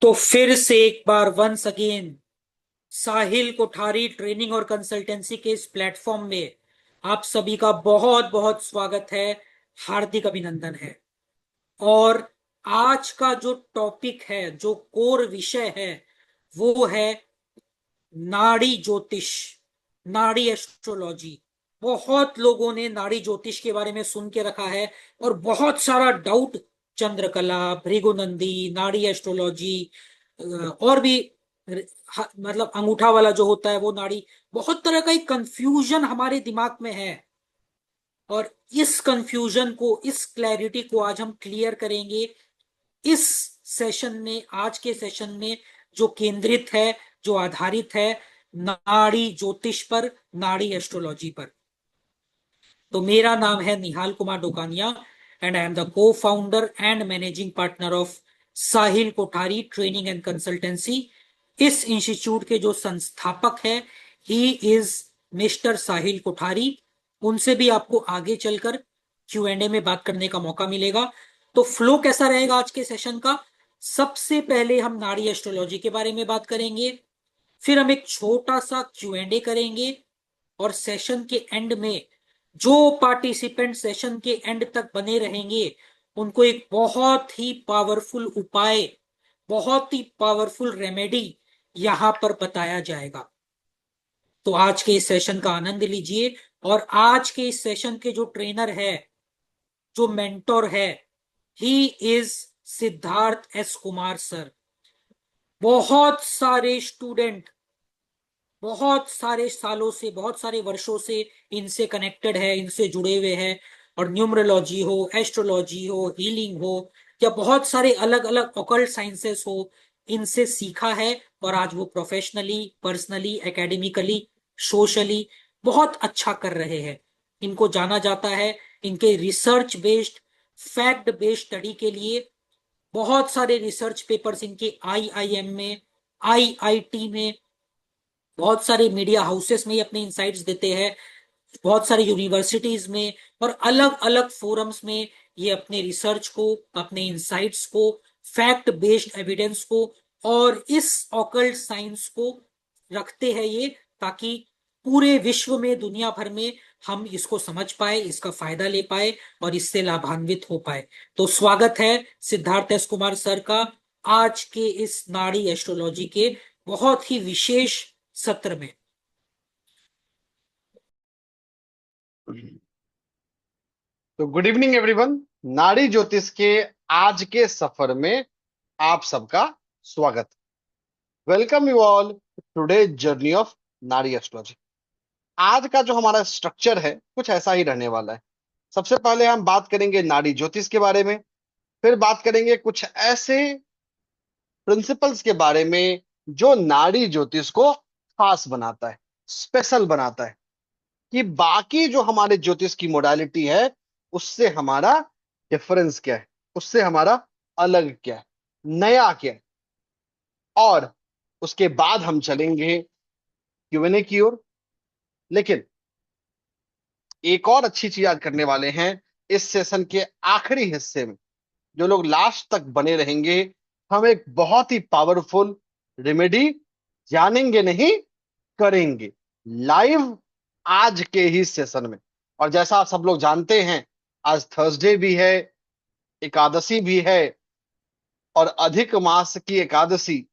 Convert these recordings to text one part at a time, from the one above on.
तो फिर से एक बार वंस अगेन साहिल कोठारी ट्रेनिंग और कंसल्टेंसी के इस प्लेटफॉर्म में आप सभी का बहुत बहुत स्वागत है। हार्दिक अभिनंदन है। और आज का जो टॉपिक है, जो कोर विषय है, वो है नाड़ी ज्योतिष, नाड़ी एस्ट्रोलॉजी। बहुत लोगों ने नाड़ी ज्योतिष के बारे में सुन के रखा है और बहुत सारा डाउट, चंद्रकला, भृगुनंदी, नाड़ी एस्ट्रोलॉजी, और भी मतलब अंगूठा वाला जो होता है वो नाड़ी, बहुत तरह का एक कंफ्यूजन हमारे दिमाग में है। और इस कंफ्यूजन को, इस क्लैरिटी को आज हम क्लियर करेंगे इस सेशन में, आज के सेशन में, जो केंद्रित है, जो आधारित है नाड़ी ज्योतिष पर, नाड़ी एस्ट्रोलॉजी पर। तो मेरा नाम है Nihal Kumar Dokania and I am the co founder and managing partner of Sahil Kothari training and consultancy. इस इंस्टीट्यूट के जो संस्थापक है, he is mister Sahil Kothari. उनसे भी आपको आगे चलकर Q&A में बात करने का मौका मिलेगा। तो फ्लो कैसा रहेगा आज के सेशन का? सबसे पहले हम नाड़ी एस्ट्रोलॉजी के बारे में बात करेंगे, फिर हम एक छोटा सा Q&A करेंगे, और सेशन के एंड में जो पार्टिसिपेंट सेशन के एंड तक बने रहेंगे उनको एक बहुत ही पावरफुल उपाय, बहुत ही पावरफुल रेमेडी यहां पर बताया जाएगा। तो आज के इस सेशन का आनंद लीजिए। और आज के इस सेशन के जो ट्रेनर है, जो मेंटोर है, he is Siddharth S Kumar sir. बहुत सारे स्टूडेंट बहुत सारे सालों से, बहुत सारे वर्षों से इनसे कनेक्टेड है, इनसे जुड़े हुए हैं। और न्यूमरोलॉजी हो, एस्ट्रोलॉजी हो, हीलिंग हो, या बहुत सारे अलग अलग ऑकल्ट साइंसेस हो, इनसे सीखा है। और आज वो प्रोफेशनली, पर्सनली, एकेडमिकली, सोशली बहुत अच्छा कर रहे हैं। इनको जाना जाता है इनके research based, fact based study के लिए। बहुत सारे रिसर्च पेपर्स इनके IIM में, IIT में, बहुत सारे मीडिया हाउसेस में ये अपने इंसाइट्स देते हैं, बहुत सारे यूनिवर्सिटीज में और अलग अलग फोरम्स में ये अपने रिसर्च को, अपने इंसाइट्स को, फैक्ट बेस्ड एविडेंस को और इस ऑकल्ट साइंस को रखते हैं ये, ताकि पूरे विश्व में, दुनिया भर में हम इसको समझ पाए, इसका फायदा ले पाए और इससे लाभान्वित हो पाए। तो स्वागत है सिद्धार्थ एस कुमार सर का आज के इस नाड़ी एस्ट्रोलॉजी के बहुत ही विशेष सत्र में। तो गुड इवनिंग एवरीवन। नाड़ी ज्योतिष के आज के सफर में आप सबका स्वागत। Welcome you all today journey of nadi astrology. आज का जो हमारा स्ट्रक्चर है कुछ ऐसा ही रहने वाला है। सबसे पहले हम बात करेंगे नाड़ी ज्योतिष के बारे में, फिर बात करेंगे कुछ ऐसे प्रिंसिपल्स के बारे में जो नाड़ी ज्योतिष को खास बनाता है, स्पेशल बनाता है, कि बाकी जो हमारे ज्योतिष की मोडालिटी है उससे हमारा डिफरेंस क्या है, उससे हमारा अलग क्या है, नया क्या है। और उसके बाद हम चलेंगे Q&A की ओर। लेकिन एक और अच्छी चीज आज करने वाले हैं। इस सेशन के आखिरी हिस्से में जो लोग लास्ट तक बने रहेंगे, हम एक बहुत ही पावरफुल रेमेडी जानेंगे, नहीं करेंगे, लाइव आज के ही सेशन में। और जैसा आप सब लोग जानते हैं, आज थर्सडे भी है, एकादशी भी है, और अधिक मास की एकादशी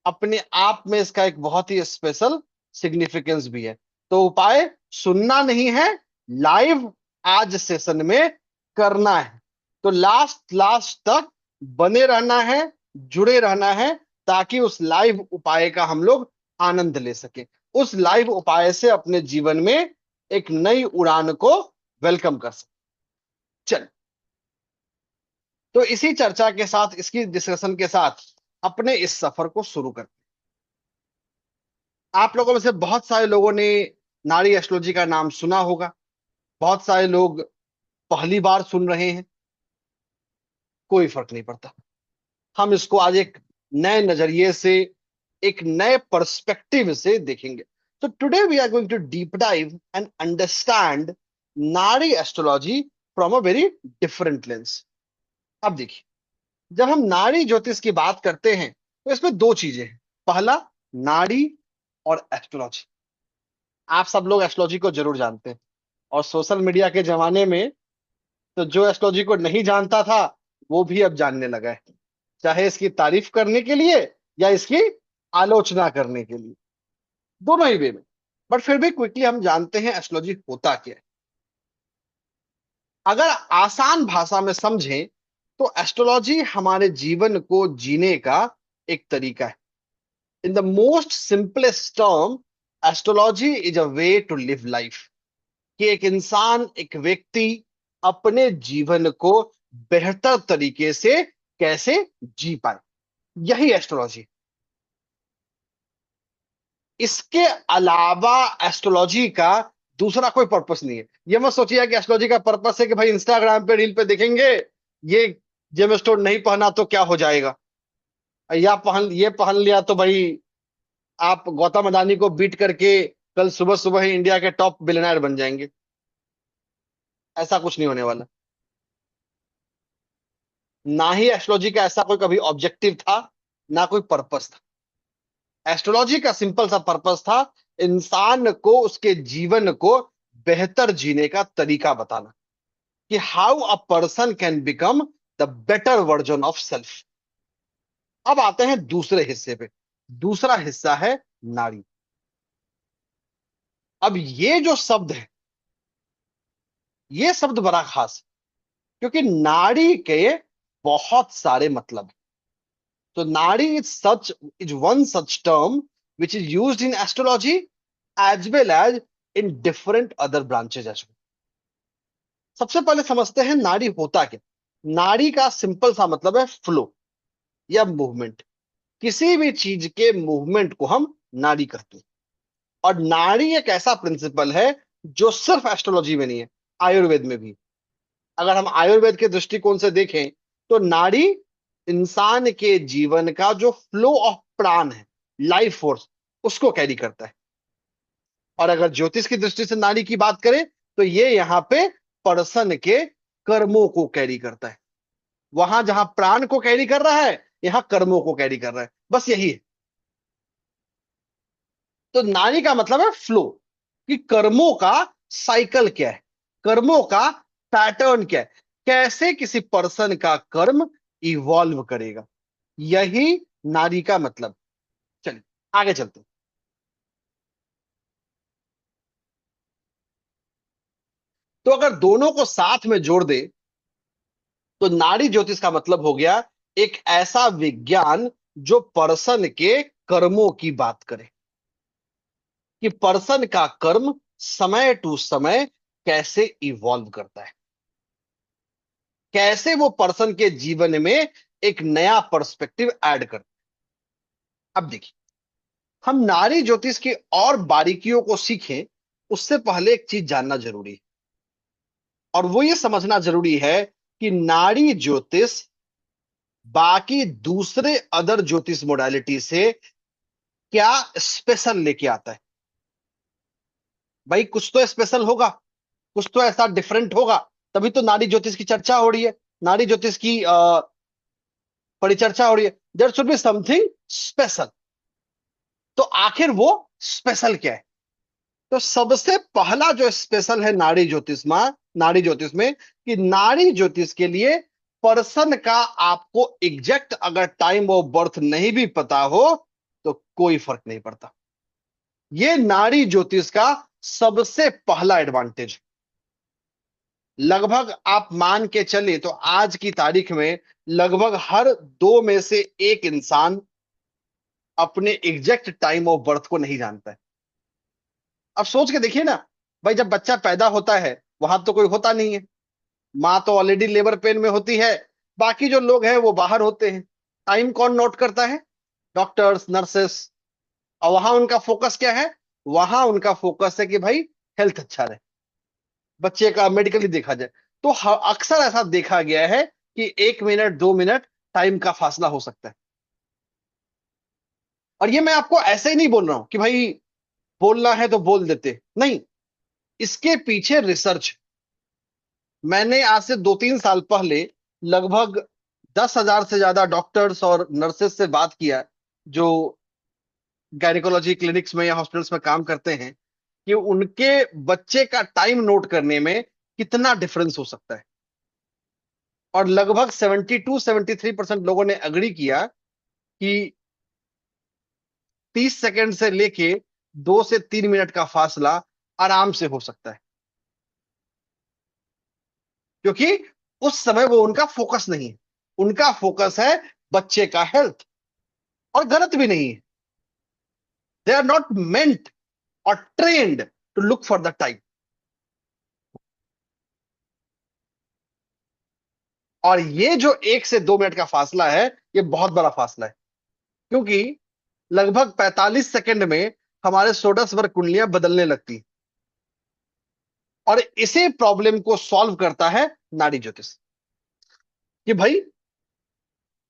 अपने आप में इसका एक बहुत ही स्पेशल सिग्निफिकेंस भी है। तो उपाय सुनना नहीं है, लाइव आज सेशन में करना है। तो लास्ट लास्ट तक बने रहना है, जुड़े रहना है, ताकि उस लाइव उपाय का हम लोग आनंद ले सके, उस लाइव उपाय से अपने जीवन में एक नई उड़ान को वेलकम कर सके। चल, तो इसी चर्चा के साथ, इसकी डिस्कशन के साथ अपने इस सफर को शुरू करते हैं। आप लोगों में से बहुत सारे लोगों ने नाड़ी एस्ट्रोलॉजी का नाम सुना होगा, बहुत सारे लोग पहली बार सुन रहे हैं। कोई फर्क नहीं पड़ता, हम इसको आज एक नए नजरिए से, एक नए पर्सपेक्टिव से देखेंगे। तो today we are going to deep dive and understand nadi astrology from a very different lens. अब देखिए, जब हम नाड़ी ज्योतिष की बात करते हैं तो इसमें दो चीजें हैं। पहला, नाड़ी और एस्ट्रोलॉजी। आप सब लोग एस्ट्रोलॉजी को जरूर जानते हैं, और सोशल मीडिया के जमाने में तो जो एस्ट्रोलॉजी को नहीं जानता था वो भी अब जानने लगा है, चाहे इसकी तारीफ करने के लिए या इसकी आलोचना करने के लिए, दोनों ही वे में। बट फिर भी क्विकली हम जानते हैं एस्ट्रोलॉजी होता क्या है। अगर आसान भाषा में समझें तो एस्ट्रोलॉजी हमारे जीवन को जीने का एक तरीका है। In the most simplest term, astrology is a way to live life. कि एक इंसान, एक व्यक्ति अपने जीवन को बेहतर तरीके से कैसे जी पाए, यही एस्ट्रोलॉजी। इसके अलावा एस्ट्रोलॉजी का दूसरा कोई पर्पस नहीं है। ये मत सोचिए कि एस्ट्रोलॉजी का पर्पस है कि भाई इंस्टाग्राम पे रील पे देखेंगे ये जेम स्टोन नहीं पहना तो क्या हो जाएगा, या पहन लिया तो भाई आप गौतम अडानी को बीट करके कल सुबह सुबह ही इंडिया के टॉप बिलियनर बन जाएंगे। ऐसा कुछ नहीं होने वाला। ना ही एस्ट्रोलॉजी का ऐसा कोई कभी ऑब्जेक्टिव था, ना कोई पर्पस था। एस्ट्रोलॉजी का सिंपल सा पर्पस था इंसान को उसके जीवन को बेहतर जीने का तरीका बताना, कि how a person can become the better version of self. अब आते हैं दूसरे हिस्से पे। दूसरा हिस्सा है नाड़ी। अब ये जो शब्द है, ये शब्द बड़ा खास है, क्योंकि नाड़ी के बहुत सारे मतलब हैं। तो नाड़ी is one such term which is used in astrology as well as in different other branches as well. सबसे पहले समझते हैं नाड़ी होता क्या। नाड़ी का सिंपल सा मतलब है फ्लो या मूवमेंट। किसी भी चीज के मूवमेंट को हम नाड़ी कहते हैं। और नाड़ी एक ऐसा प्रिंसिपल है जो सिर्फ एस्ट्रोलॉजी में नहीं है, आयुर्वेद में भी। अगर हम आयुर्वेद के दृष्टिकोण से देखें तो नाड़ी इंसान के जीवन का जो फ्लो ऑफ प्राण है, लाइफ फोर्स, उसको कैरी करता है। और अगर ज्योतिष की दृष्टि से नाड़ी की बात करें तो ये यहाँ पे पर्सन के कर्मों को कैरी करता है। वहां जहां प्राण को कैरी कर रहा है, यहाँ कर्मों को कैरी कर रहा है, बस यही है। तो नाड़ी का मतलब है फ्लो, कि कर्मों का साइकिल क्या है, कर्मों का पैटर्न क्या है, कैसे किसी पर्सन का कर्म इवॉल्व करेगा, यही नाड़ी का मतलब। चलिए आगे चलते हैं। तो अगर दोनों को साथ में जोड़ दे तो नाड़ी ज्योतिष का मतलब हो गया एक ऐसा विज्ञान जो पर्सन के कर्मों की बात करे, कि पर्सन का कर्म समय टू समय कैसे इवॉल्व करता है, कैसे वो पर्सन के जीवन में एक नया पर्सपेक्टिव ऐड करता है। अब देखिए, हम नाड़ी ज्योतिष की और बारीकियों को सीखें उससे पहले एक चीज जानना जरूरी है, और वो ये समझना जरूरी है कि नाड़ी ज्योतिष बाकी दूसरे अदर ज्योतिष मोडालिटी से क्या स्पेशल लेके आता है। भाई कुछ तो स्पेशल होगा, कुछ तो ऐसा डिफरेंट होगा, तभी तो नाड़ी ज्योतिष की चर्चा हो रही है, नाड़ी ज्योतिष की परिचर्चा हो रही है। There should be something special. तो आखिर वो स्पेशल क्या है। तो सबसे पहला जो स्पेशल है नाड़ी ज्योतिष में, कि नाड़ी ज्योतिष के लिए पर्सन का आपको एग्जैक्ट अगर टाइम ऑफ बर्थ नहीं भी पता हो तो कोई फर्क नहीं पड़ता। ये नाड़ी ज्योतिष का सबसे पहला एडवांटेज। लगभग आप मान के चलिए तो आज की तारीख में लगभग हर दो में से एक इंसान अपने एग्जैक्ट टाइम ऑफ बर्थ को नहीं जानता है। अब सोच के देखिए ना, भाई जब बच्चा पैदा होता है वहां तो कोई होता नहीं है, माँ तो ऑलरेडी लेबर पेन में होती है, बाकी जो लोग हैं वो बाहर होते हैं। टाइम कौन नोट करता है? Doctors, nurses. और वहां उनका फोकस क्या है? वहां उनका फोकस है कि भाई हेल्थ अच्छा रहे, बच्चे का मेडिकली देखा जाए। तो अक्सर ऐसा देखा गया है कि 1 मिनट 2 मिनट टाइम का फासला हो सकता है। और ये मैं आपको ऐसे ही नहीं बोल रहा हूं कि भाई बोलना है तो बोल देते, नहीं। इसके पीछे रिसर्च। मैंने आज से 2-3 साल पहले लगभग 10,000 से ज्यादा डॉक्टर्स और नर्सेस से बात किया, जो गायनिकोलॉजी क्लिनिक्स में या हॉस्पिटल्स में काम करते हैं कि उनके बच्चे का टाइम नोट करने में कितना डिफरेंस हो सकता है। और लगभग 72-73% लोगों ने अग्री किया कि 30 सेकंड से लेके 2 से 3 मिनट का फासला आराम से हो सकता है, क्योंकि उस समय वो उनका फोकस नहीं है। उनका फोकस है बच्चे का हेल्थ। और गलत भी नहीं है। दे आर नॉट मेंट और trained to look for the time. और ये जो 1 से 2 मिनट का फासला है, ये बहुत बड़ा फासला है, क्योंकि लगभग 45 सेकंड में हमारे सोडा स्वर कुंडलियां बदलने लगती हैं। और इसी प्रॉब्लम को सॉल्व करता है नाड़ी ज्योतिष। कि भाई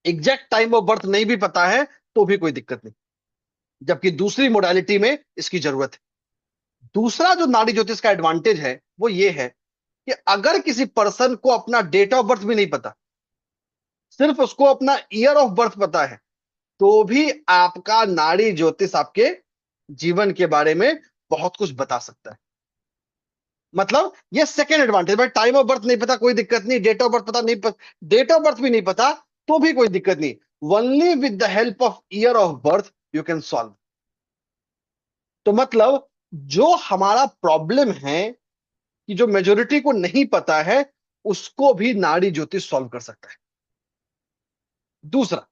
एग्जैक्ट टाइम ऑफ बर्थ नहीं भी पता है तो भी कोई दिक्कत नहीं, जबकि दूसरी मोडालिटी में इसकी जरूरत है। दूसरा जो नाड़ी ज्योतिष का एडवांटेज है वो ये है कि अगर किसी पर्सन को अपना डेट ऑफ बर्थ भी नहीं पता, सिर्फ उसको अपना ईयर ऑफ बर्थ पता है, तो भी आपका नाड़ी ज्योतिष आपके जीवन के बारे में बहुत कुछ बता सकता है। मतलब ये सेकेंड एडवांटेज। भाई टाइम ऑफ बर्थ नहीं पता कोई दिक्कत नहीं, डेट ऑफ बर्थ पता नहीं, डेट ऑफ बर्थ भी नहीं पता तो भी कोई दिक्कत नहीं। Only with the help of year of birth you can solve. तो मतलब जो हमारा प्रॉब्लम है कि जो मेजोरिटी को नहीं पता है, उसको भी नाड़ी ज्योतिष सॉल्व कर सकता है। दूसरा,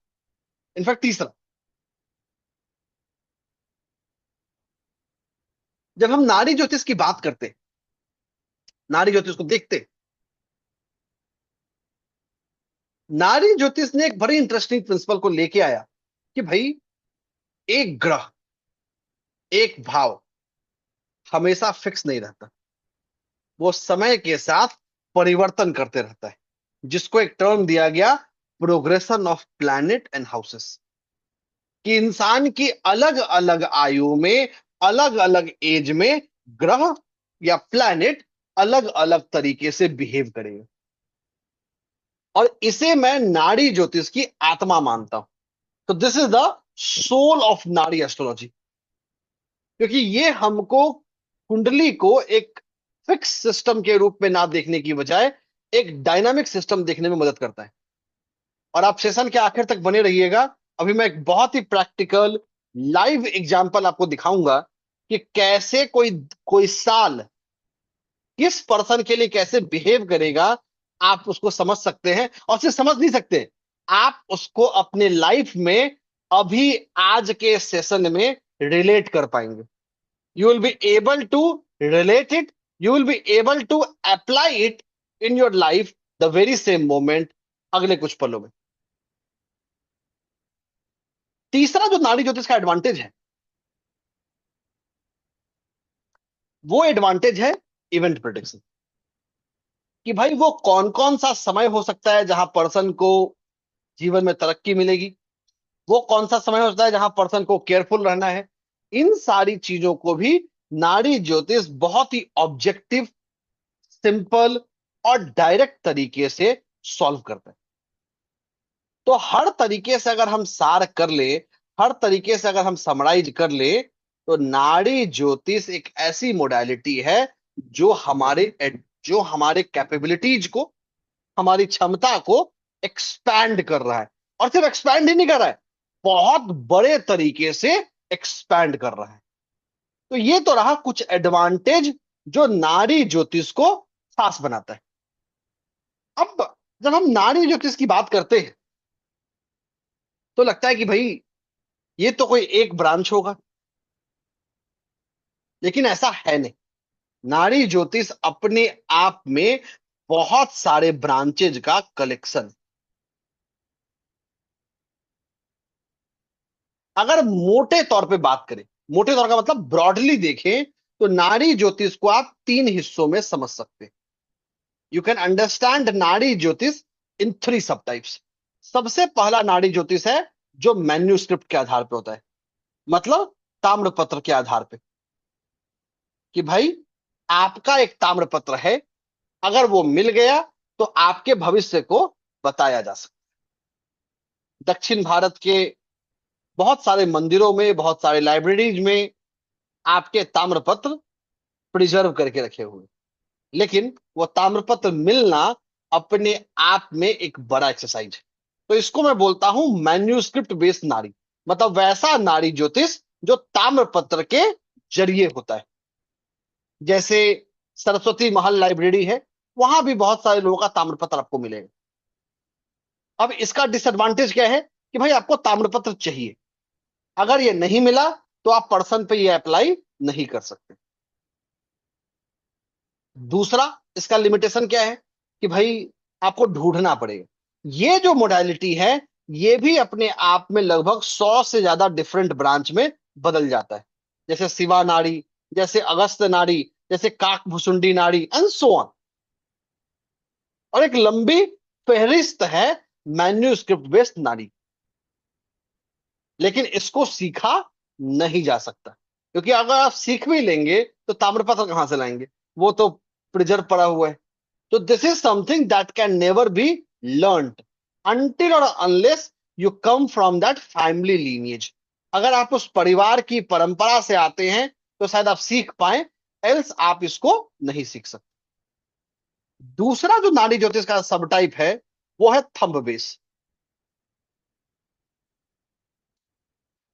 इनफैक्ट तीसरा, जब हम नाड़ी ज्योतिष की बात करते हैं, नाड़ी ज्योतिष को देखते हैं, नाड़ी ज्योतिष ने एक बड़ी इंटरेस्टिंग प्रिंसिपल को लेके आया कि भाई एक ग्रह, एक भाव हमेशा फिक्स नहीं रहता, वो समय के साथ परिवर्तन करते रहता है, जिसको एक टर्म दिया गया progression of planet and houses. कि इंसान की अलग अलग आयु में, अलग अलग एज में ग्रह या प्लैनेट अलग अलग तरीके से बिहेव करेगा। और इसे मैं नाड़ी ज्योतिष की आत्मा मानता हूं। तो this is the soul of nadi astrology, क्योंकि ये हमको कुंडली को एक फिक्स सिस्टम के रूप में ना देखने की बजाय एक डायनामिक सिस्टम देखने में मदद करता है। और आप सेशन के आखिर तक बने रहिएगा। अभी मैं एक बहुत ही प्रैक्टिकल लाइव एग्जांपल आपको दिखाऊंगा कि कैसे कोई कोई साल किस पर्सन के लिए कैसे बिहेव करेगा। आप उसको समझ सकते हैं, और सिर्फ समझ नहीं सकते, आप उसको अपने लाइफ में अभी आज के सेशन में रिलेट कर पाएंगे। You will be able to relate it, you will be able to apply it in your life the very same moment, अगले कुछ पलों में। तीसरा जो नाड़ी ज्योतिष का एडवांटेज है, वो एडवांटेज है इवेंट प्रिडिक्शन। कि भाई वो कौन कौन सा समय हो सकता है जहां पर्सन को जीवन में तरक्की मिलेगी, वो कौन सा समय हो सकता है जहां पर्सन को केयरफुल रहना है। इन सारी चीजों को भी नाड़ी ज्योतिष बहुत ही ऑब्जेक्टिव, सिंपल और डायरेक्ट तरीके से सॉल्व करता है। तो हर तरीके से अगर हम सार कर ले, हर तरीके से अगर हम समराइज कर ले, तो नाड़ी ज्योतिष एक ऐसी मोडालिटी है जो जो हमारे कैपेबिलिटीज को, हमारी क्षमता को एक्सपैंड कर रहा है। और सिर्फ एक्सपैंड ही नहीं कर रहा है, बहुत बड़े तरीके से एक्सपैंड कर रहा है। तो ये तो रहा कुछ एडवांटेज जो नाड़ी ज्योतिष को खास बनाता है। अब जब हम नाड़ी ज्योतिष की बात करते हैं तो लगता है कि भाई ये तो कोई एक ब्रांच होगा, लेकिन ऐसा है नहीं। नाड़ी ज्योतिष अपने आप में बहुत सारे ब्रांचेज का कलेक्शन। अगर मोटे तौर पे बात करें, मोटे तौर का मतलब ब्रॉडली देखें, तो नाड़ी ज्योतिष को आप 3 हिस्सों में समझ सकते हैं। यू कैन अंडरस्टैंड नाड़ी ज्योतिष इन 3 सब टाइप्स। सबसे पहला नाड़ी ज्योतिष है जो मैन्यूस्क्रिप्ट के आधार पे होता है, मतलब ताम्रपत्र के आधार पे। कि भाई आपका एक ताम्रपत्र है, अगर वो मिल गया तो आपके भविष्य को बताया जा सकता है। दक्षिण भारत के बहुत सारे मंदिरों में, बहुत सारे लाइब्रेरीज में आपके ताम्रपत्र प्रिजर्व करके रखे हुए, लेकिन वो ताम्रपत्र मिलना अपने आप में एक बड़ा एक्सरसाइज है। तो इसको मैं बोलता हूं मैन्यूस्क्रिप्ट बेस्ड नाड़ी, मतलब वैसा नाड़ी ज्योतिष जो ताम्रपत्र के जरिए होता है। जैसे सरस्वती महल लाइब्रेरी है, वहां भी बहुत सारे लोगों का ताम्रपत्र आपको मिलेगा। अब इसका डिसएडवांटेज क्या है कि भाई आपको ताम्रपत्र चाहिए, अगर ये नहीं मिला तो आप पर्सन पे ये अप्लाई नहीं कर सकते। दूसरा इसका लिमिटेशन क्या है कि भाई आपको ढूंढना पड़ेगा। ये जो मोडालिटी है, ये भी अपने आप में लगभग 100 से ज्यादा डिफरेंट ब्रांच में बदल जाता है। जैसे शिवा नाड़ी, जैसे अगस्त नाड़ी, जैसे काकभुसुंडी नाड़ी एंड सो ऑन। और एक लंबी फहरिस्त है मैन्यूस्क्रिप्ट बेस्ड नाड़ी, लेकिन इसको सीखा नहीं जा सकता, क्योंकि अगर आप सीख भी लेंगे तो ताम्रपत्र कहां से लाएंगे, वो तो प्रिजर्व पड़ा हुआ है। तो this is something that can never be learned until और unless you come from that family lineage. अगर आप उस परिवार की परंपरा से आते हैं तो शायद आप सीख पाए, एल्स आप इसको नहीं सीख सकते। दूसरा जो नाड़ी ज्योतिष का सब टाइप है वो है थंब बेस,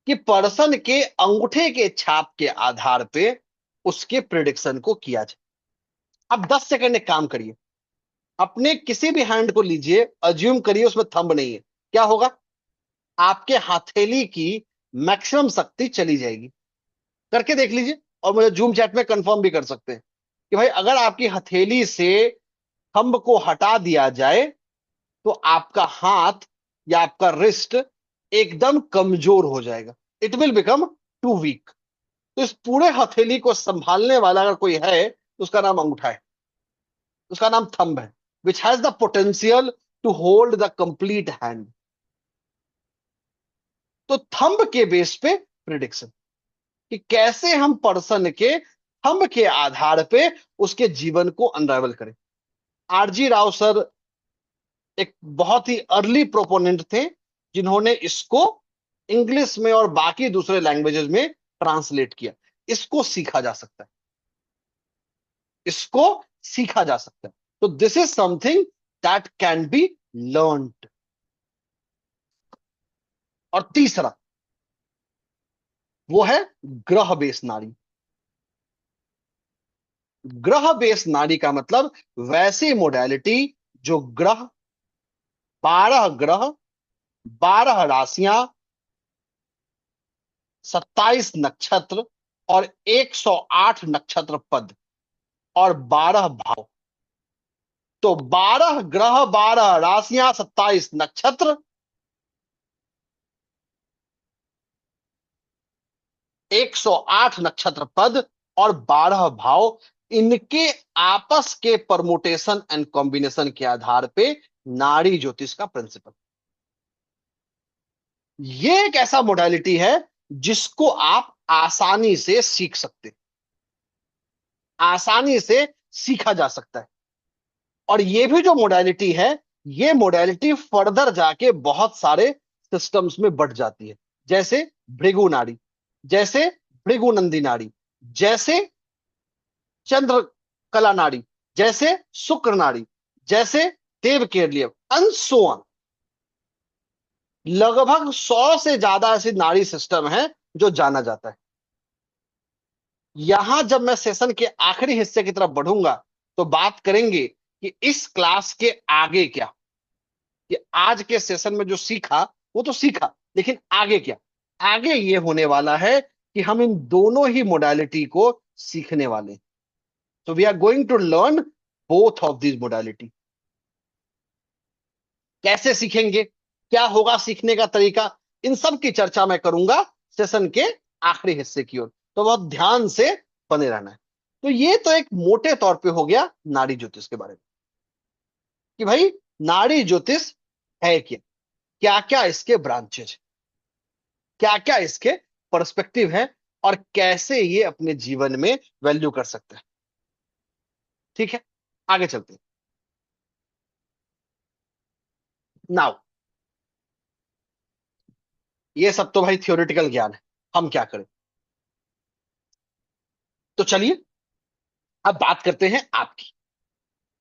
कि पर्सन के अंगूठे के छाप के आधार पे उसके प्रिडिक्शन को किया जाए। अब 10 सेकंड एक काम करिए, अपने किसी भी हैंड को लीजिए, अज्यूम करिए उसमें थंब नहीं है, क्या होगा? आपके हथेली की मैक्सिमम शक्ति चली जाएगी। करके देख लीजिए, और मुझे जूम चैट में कंफर्म भी कर सकते हैं कि भाई अगर आपकी हथेली से थंब को हटा दिया जाए तो आपका हाथ या आपका रिस्ट एकदम कमजोर हो जाएगा, it will become too weak. तो इस पूरे हथेली को संभालने वाला अगर कोई है तो उसका नाम अंगूठा है, उसका नाम थंब है, which has the potential to hold the complete hand. तो थंब के बेस पे प्रिडिक्शन, कि कैसे हम पर्सन के थंब के आधार पे उसके जीवन को अनरावल करें। आरजी राव सर एक बहुत ही अर्ली प्रोपोनेंट थे, जिन्होंने इसको इंग्लिश में और बाकी दूसरे लैंग्वेजेस में ट्रांसलेट किया। इसको सीखा जा सकता है, इसको सीखा जा सकता है। तो this is something that can be learned. और तीसरा वो है ग्रह बेस नाड़ी। ग्रह बेस नाड़ी का मतलब वैसी मोडेलिटी जो ग्रह, 12 ग्रह, 12 राशियां, 27 नक्षत्र और 108 नक्षत्र पद और 12 भाव। तो 12 ग्रह, 12 राशियां, 27 नक्षत्र, 108 नक्षत्र पद और 12 भाव, इनके आपस के परमुटेशन एंड कॉम्बिनेशन के आधार पे नाड़ी ज्योतिष का प्रिंसिपल। ये एक ऐसा मोडालिटी है जिसको आप आसानी से सीख सकते, आसानी से सीखा जा सकता है। और ये भी जो मोडालिटी है, ये मोडालिटी फर्दर जाके बहुत सारे सिस्टम्स में बढ़ जाती है। जैसे भृगु नाड़ी, जैसे भृगु नंदी नाड़ी, जैसे चंद्र कला नाड़ी, जैसे शुक्र नाड़ी, जैसे देव केरलीय एंड सो ऑन। लगभग 100 से ज्यादा ऐसी नाड़ी सिस्टम है जो जाना जाता है। यहां जब मैं सेशन के आखिरी हिस्से की तरफ बढ़ूंगा तो बात करेंगे कि इस क्लास के आगे क्या, कि आज के सेशन में जो सीखा वो तो सीखा, लेकिन आगे क्या? आगे ये होने वाला है कि हम इन दोनों ही मोडालिटी को सीखने वाले हैं। So we are going to learn both of these modality। कैसे सीखेंगे, क्या होगा सीखने का तरीका, इन सब की चर्चा मैं करूंगा सेशन के आखिरी हिस्से की ओर। तो बहुत ध्यान से बने रहना है। तो ये तो एक मोटे तौर पे हो गया नाड़ी ज्योतिष के बारे में, कि भाई नाड़ी ज्योतिष है क्या, क्या क्या इसके ब्रांचेज, क्या क्या इसके पर्सपेक्टिव है, और कैसे ये अपने जीवन में वैल्यू कर सकते हैं। ठीक है, आगे चलते हैं। नाउ ये सब तो भाई थियोरेटिकल ज्ञान है, हम क्या करें। तो चलिए अब बात करते हैं आपकी।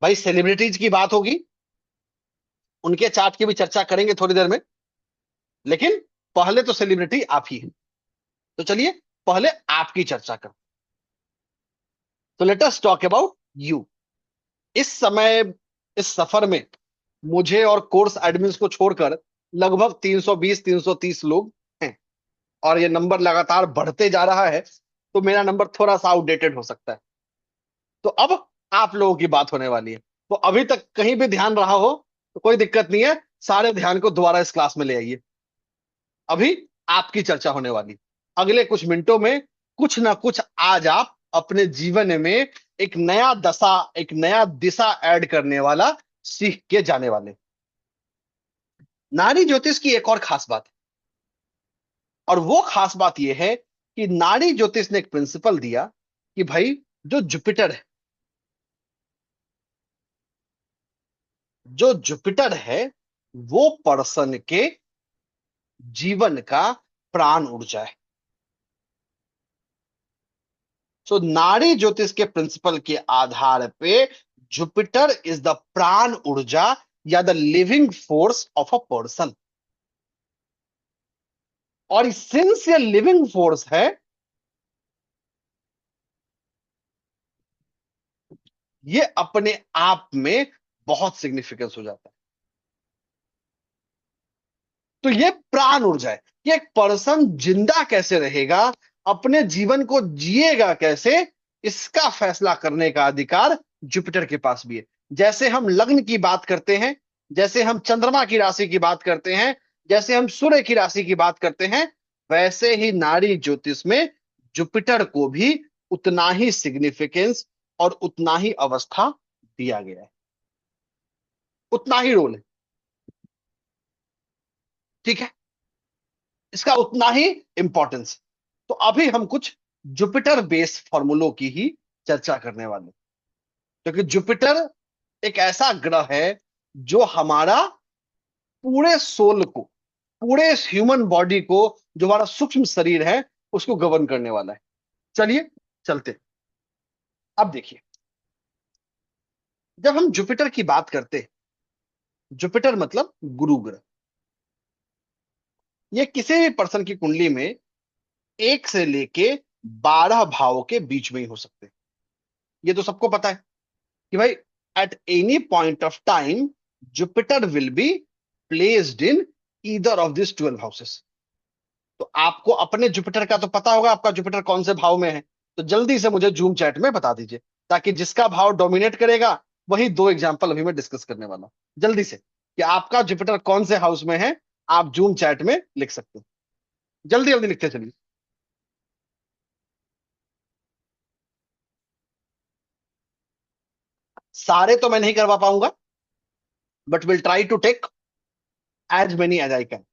भाई सेलिब्रिटीज की बात होगी, उनके चार्ट की भी चर्चा करेंगे थोड़ी देर में, लेकिन पहले तो सेलिब्रिटी आप ही है। तो चलिए पहले आपकी चर्चा कर। तो let us talk about you. इस समय, इस सफर में मुझे और कोर्स एडमिन्स को छोड़कर लगभग 320 330 लोग हैं, और ये नंबर लगातार बढ़ते जा रहा है, तो मेरा नंबर थोड़ा सा आउटडेटेड हो सकता है। तो अब आप लोगों की बात होने वाली है। तो अभी तक कहीं भी ध्यान रहा हो तो कोई दिक्कत नहीं है, सारे ध्यान को दोबारा इस क्लास में ले आइए। अभी आपकी चर्चा होने वाली। अगले कुछ मिनटों में कुछ ना कुछ आज आप अपने जीवन में एक नया दशा, एक नया दिशा ऐड करने वाला सीख के जाने वाले। नारी ज्योतिष की एक और खास बात है, और वो खास बात यह है कि नारी ज्योतिष ने एक प्रिंसिपल दिया कि भाई जो जुपिटर है, जो जुपिटर है वो पर्सन के जीवन का प्राण ऊर्जा है। सो नारी ज्योतिष के प्रिंसिपल के आधार पे जुपिटर इज द प्राण ऊर्जा या the living force of a person. और सिंस ये लिविंग फोर्स है, ये अपने आप में बहुत सिग्निफिकेंस हो जाता है। तो ये प्राण ऊर्जा है कि एक पर्सन जिंदा कैसे रहेगा, अपने जीवन को जिएगा कैसे, इसका फैसला करने का अधिकार जुपिटर के पास भी है। जैसे हम लग्न की बात करते हैं, जैसे हम चंद्रमा की राशि की बात करते हैं, जैसे हम सूर्य की राशि की बात करते हैं, वैसे ही नारी ज्योतिष में जुपिटर को भी उतना ही सिग्निफिकेंस और उतना ही अवस्था दिया गया है, उतना ही रोल है। ठीक है, इसका उतना ही इंपॉर्टेंस। तो अभी हम कुछ जुपिटर बेस्ड फॉर्मूलों की ही चर्चा करने वाले हैं। क्योंकि जुपिटर एक ऐसा ग्रह है जो हमारा पूरे सोल को, पूरे ह्यूमन बॉडी को, जो हमारा सूक्ष्म शरीर है, उसको गवर्न करने वाला है। चलिए चलते। अब देखिए, जब हम जुपिटर की बात करते हैं, जुपिटर मतलब गुरु ग्रह। ये किसी भी पर्सन की कुंडली में एक से लेके 12 भावों के बीच में ही हो सकते हैं। ये तो सबको पता है कि भाई at any point of time Jupiter will be placed in either of this 12 houses. तो आपको अपने जुपिटर का तो पता होगा, आपका जुपिटर कौन से भाव में है। तो जल्दी से मुझे जूम चैट में बता दीजिए, ताकि जिसका भाव डोमिनेट करेगा वही दो एग्जाम्पल अभी मैं डिस्कस करने वाला हूं। जल्दी से कि आपका जुपिटर कौन से हाउस में है, आप जूम चैट में लिख सकते हैं। जल्दी जल्दी लिखते चलिए। सारे तो मैं नहीं करवा पाऊंगा, but will try to take as many as I can.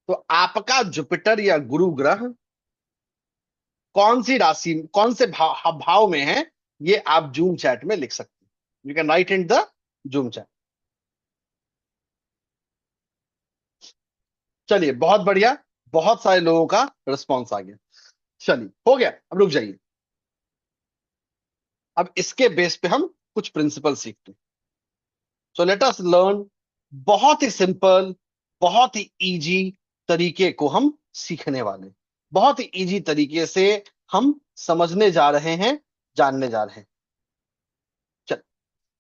तो आपका जुपिटर या गुरु ग्रह कौन सी राशि, कौन से भाव में है, ये आप जूम चैट में लिख सकते हैं। You can write in the zoom chat. चलिए बहुत बढ़िया, बहुत सारे लोगों का रिस्पॉन्स आ गया। चलिए हो गया, अब रुक जाइए। अब इसके बेस पे हम कुछ प्रिंसिपल सीखते हैं। So let us learn. बहुत ही सिंपल, बहुत ही इजी तरीके को हम सीखने वाले हैं। बहुत ही इजी तरीके से हम समझने जा रहे हैं, जानने जा रहे हैं। चल,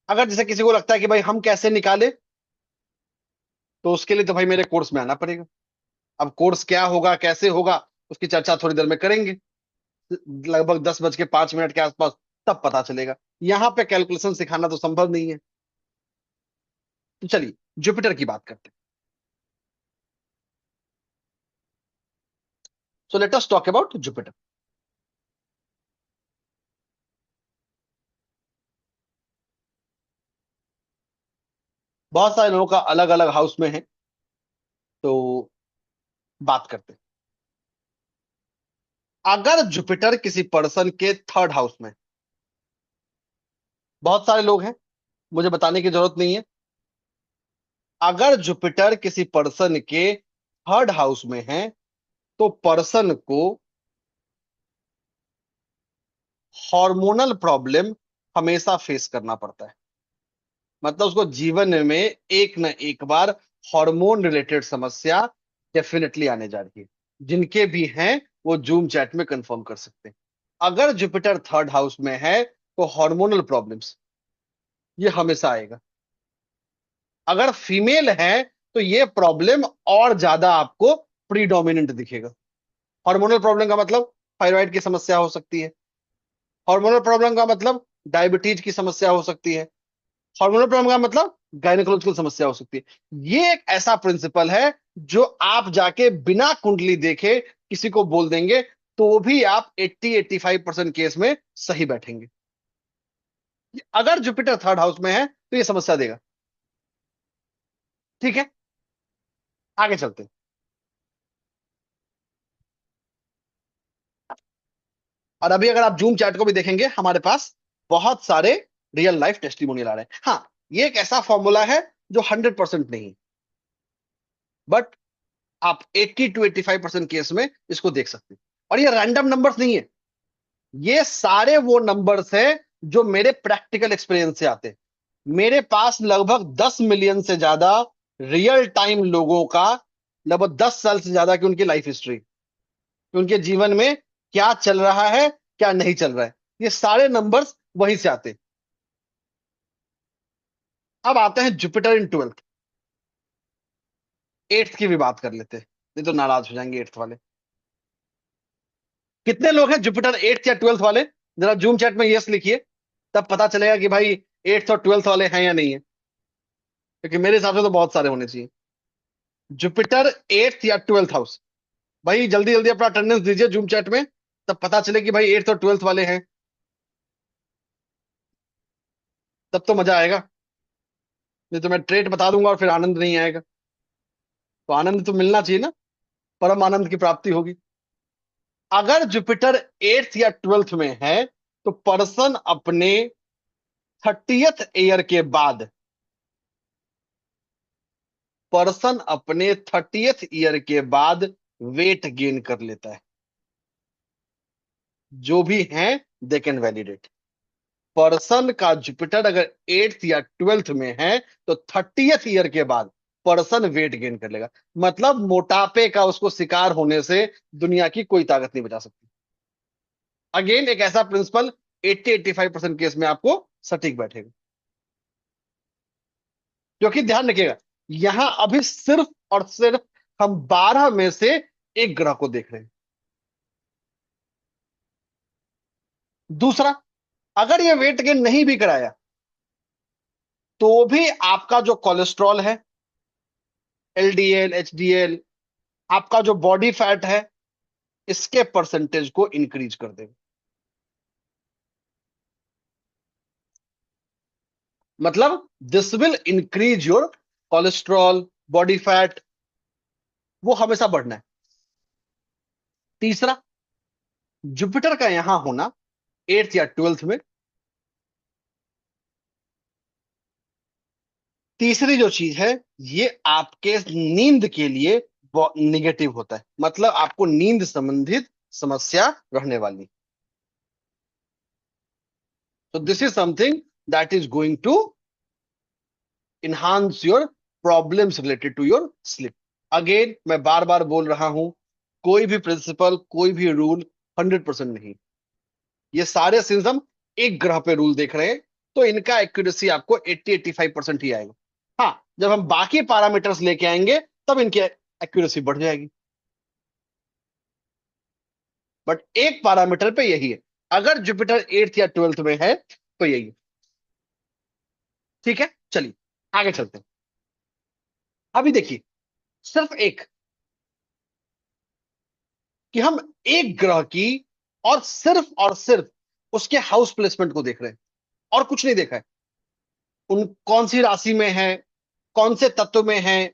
अगर जैसे किसी को लगता है कि भाई हम कैसे निकाले, तो उसके लिए तो भाई मेरे कोर्स में आना पड़ेगा। अब कोर्स क्या होगा, कैसे होगा, उसकी चर्चा थोड़ी देर में करेंगे, लगभग 10:05 के आसपास, तब पता चलेगा। यहाँ पे कैलकुलेशन सिखाना तो संभव नहीं है। तो चलिए जुपिटर की बात करते हैं। So let us talk about Jupiter. बहुत सारे लोगों का अलग अलग हाउस में है, तो बात करते हैं। अगर जुपिटर किसी पर्सन के थर्ड हाउस में, बहुत सारे लोग हैं, मुझे बताने की जरूरत नहीं है, अगर जुपिटर किसी पर्सन के थर्ड हाउस में है तो पर्सन को हार्मोनल प्रॉब्लम हमेशा फेस करना पड़ता है। मतलब उसको जीवन में एक न एक बार हार्मोन रिलेटेड समस्या डेफिनेटली आने जा रही है। जिनके भी हैं वो जूम चैट में कंफर्म कर सकते हैं। अगर जुपिटर थर्ड हाउस में है तो हार्मोनल प्रॉब्लम्स ये हमेशा आएगा। अगर फीमेल है तो ये प्रॉब्लम और ज्यादा आपको प्रीडोमिनेंट दिखेगा। हार्मोनल प्रॉब्लम का मतलब थायराइड की समस्या हो सकती है। हार्मोनल प्रॉब्लम का मतलब डायबिटीज की समस्या हो सकती है। हार्मोनल प्रॉब्लम का मतलब गायनेकोलॉजिकल समस्या हो सकती है। ये एक ऐसा प्रिंसिपल है जो आप जाके बिना कुंडली देखे किसी को बोल देंगे तो भी आप 80-85% केस में सही बैठेंगे। अगर जुपिटर थर्ड हाउस में है तो ये समस्या देगा। ठीक है, आगे चलते हैं। और अभी अगर आप जूम चैट को भी देखेंगे हमारे पास बहुत सारे रियल लाइफ टेस्टिमोनियल आ रहे हैं। हाँ, ये एक ऐसा फॉर्मूला है जो 100% नहीं, बट आप 80-85% केस में इसको देख सकते हैं। और ये रैंडम नंबर्स नहीं है, ये सारे वो नंबर्स हैं जो मेरे प्रैक्टिकल एक्सपीरियंस से आते हैं। मेरे पास लगभग 10 मिलियन से ज्यादा रियल टाइम लोगों का, लगभग 10 साल से ज्यादा की उनकी लाइफ हिस्ट्री, कि उनके जीवन में क्या चल रहा है क्या नहीं चल रहा है, ये सारे नंबर्स वहीं से आते हैं। अब आते हैं जुपिटर इन ट्वेल्थ। एट्थ की भी बात कर लेते हैं, नहीं तो नाराज हो जाएंगे एट्थ वाले। कितने लोग हैं जुपिटर एट्थ या ट्वेल्थ वाले? जरा जूम चैट में यस लिखिए, तब पता चलेगा कि भाई एट्थ और ट्वेल्थ वाले हैं या नहीं है, क्योंकि मेरे हिसाब से तो बहुत सारे होने चाहिए। जुपिटर एट्थ या ट्वेल्थ हाउस, भाई जल्दी जल्दी अपना अटेंडेंस दीजिए जूम चैट में, तब पता चले कि भाई एट्थ और ट्वेल्थ वाले हैं, तब तो मजा आएगा। नहीं तो मैं ट्रेट बता दूंगा और फिर आनंद नहीं आएगा। तो आनंद तो मिलना चाहिए ना, परम आनंद की प्राप्ति होगी। अगर जुपिटर एट्थ या ट्वेल्थ में है तो पर्सन अपने 30th ईयर के बाद, वेट गेन कर लेता है। जो भी हैं दे कैन वैलिडेट। पर्सन का जुपिटर अगर एट्थ या ट्वेल्थ में है तो 30th ईयर के बाद पर्सन वेट गेन कर लेगा। मतलब मोटापे का उसको शिकार होने से दुनिया की कोई ताकत नहीं बचा सकती। अगेन एक ऐसा प्रिंसिपल 80-85% केस में आपको सटीक बैठेगा। क्योंकि ध्यान रखिएगा, यहां अभी सिर्फ और सिर्फ हम 12 में से एक ग्रह को देख रहे हैं। दूसरा, अगर ये वेट गेन नहीं भी कराया तो भी आपका जो कोलेस्ट्रॉल है, एलडीएल एचडीएल, आपका जो बॉडी फैट है, इसके परसेंटेज को इंक्रीज कर देगा। मतलब this will increase your cholesterol, body fat, वो हमेशा बढ़ना है। तीसरा, जुपिटर का यहां होना एट्थ या ट्वेल्थ में, तीसरी जो चीज है, ये आपके नींद के लिए निगेटिव होता है। मतलब आपको नींद संबंधित समस्या रहने वाली। तो this is something that is going to enhance your problems related to your sleep. Again मैं बार बार बोल रहा हूं, कोई भी प्रिंसिपल, कोई भी रूल 100% नहीं। ये सारे सिंस हम एक ग्रह पे रूल देख रहे हैं, तो इनका एक्यूरेसी आपको 80-85% ही आएगा। हाँ, जब हम बाकी पैरामीटर्स लेके आएंगे तब इनकी एक्यूरेसी बढ़ जाएगी। बट एक पैरामीटर पे यही है, अगर जुपिटर एट्थ या ट्वेल्थ में है तो यही है। ठीक है, चलिए आगे चलते हैं। अभी देखिए, सिर्फ एक, कि हम एक ग्रह की और सिर्फ उसके हाउस प्लेसमेंट को देख रहे हैं, और कुछ नहीं देखा है। उन कौन सी राशि में है, कौन से तत्व में है,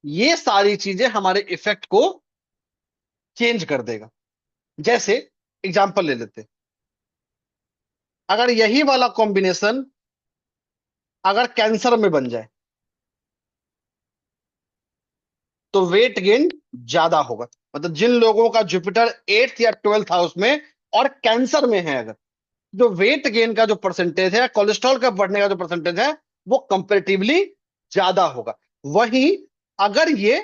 ये सारी चीजें हमारे इफेक्ट को चेंज कर देगा। जैसे एग्जांपल ले लेते हैं, अगर यही वाला कॉम्बिनेशन अगर कैंसर में बन जाए, तो वेट गेन ज्यादा होगा। मतलब जिन लोगों का जुपिटर 8th या 12th हाउस में और कैंसर में है, अगर जो वेट गेन का जो परसेंटेज है, कोलेस्ट्रॉल का बढ़ने का जो परसेंटेज है, वो कंपेरेटिवली ज्यादा होगा। वहीं अगर ये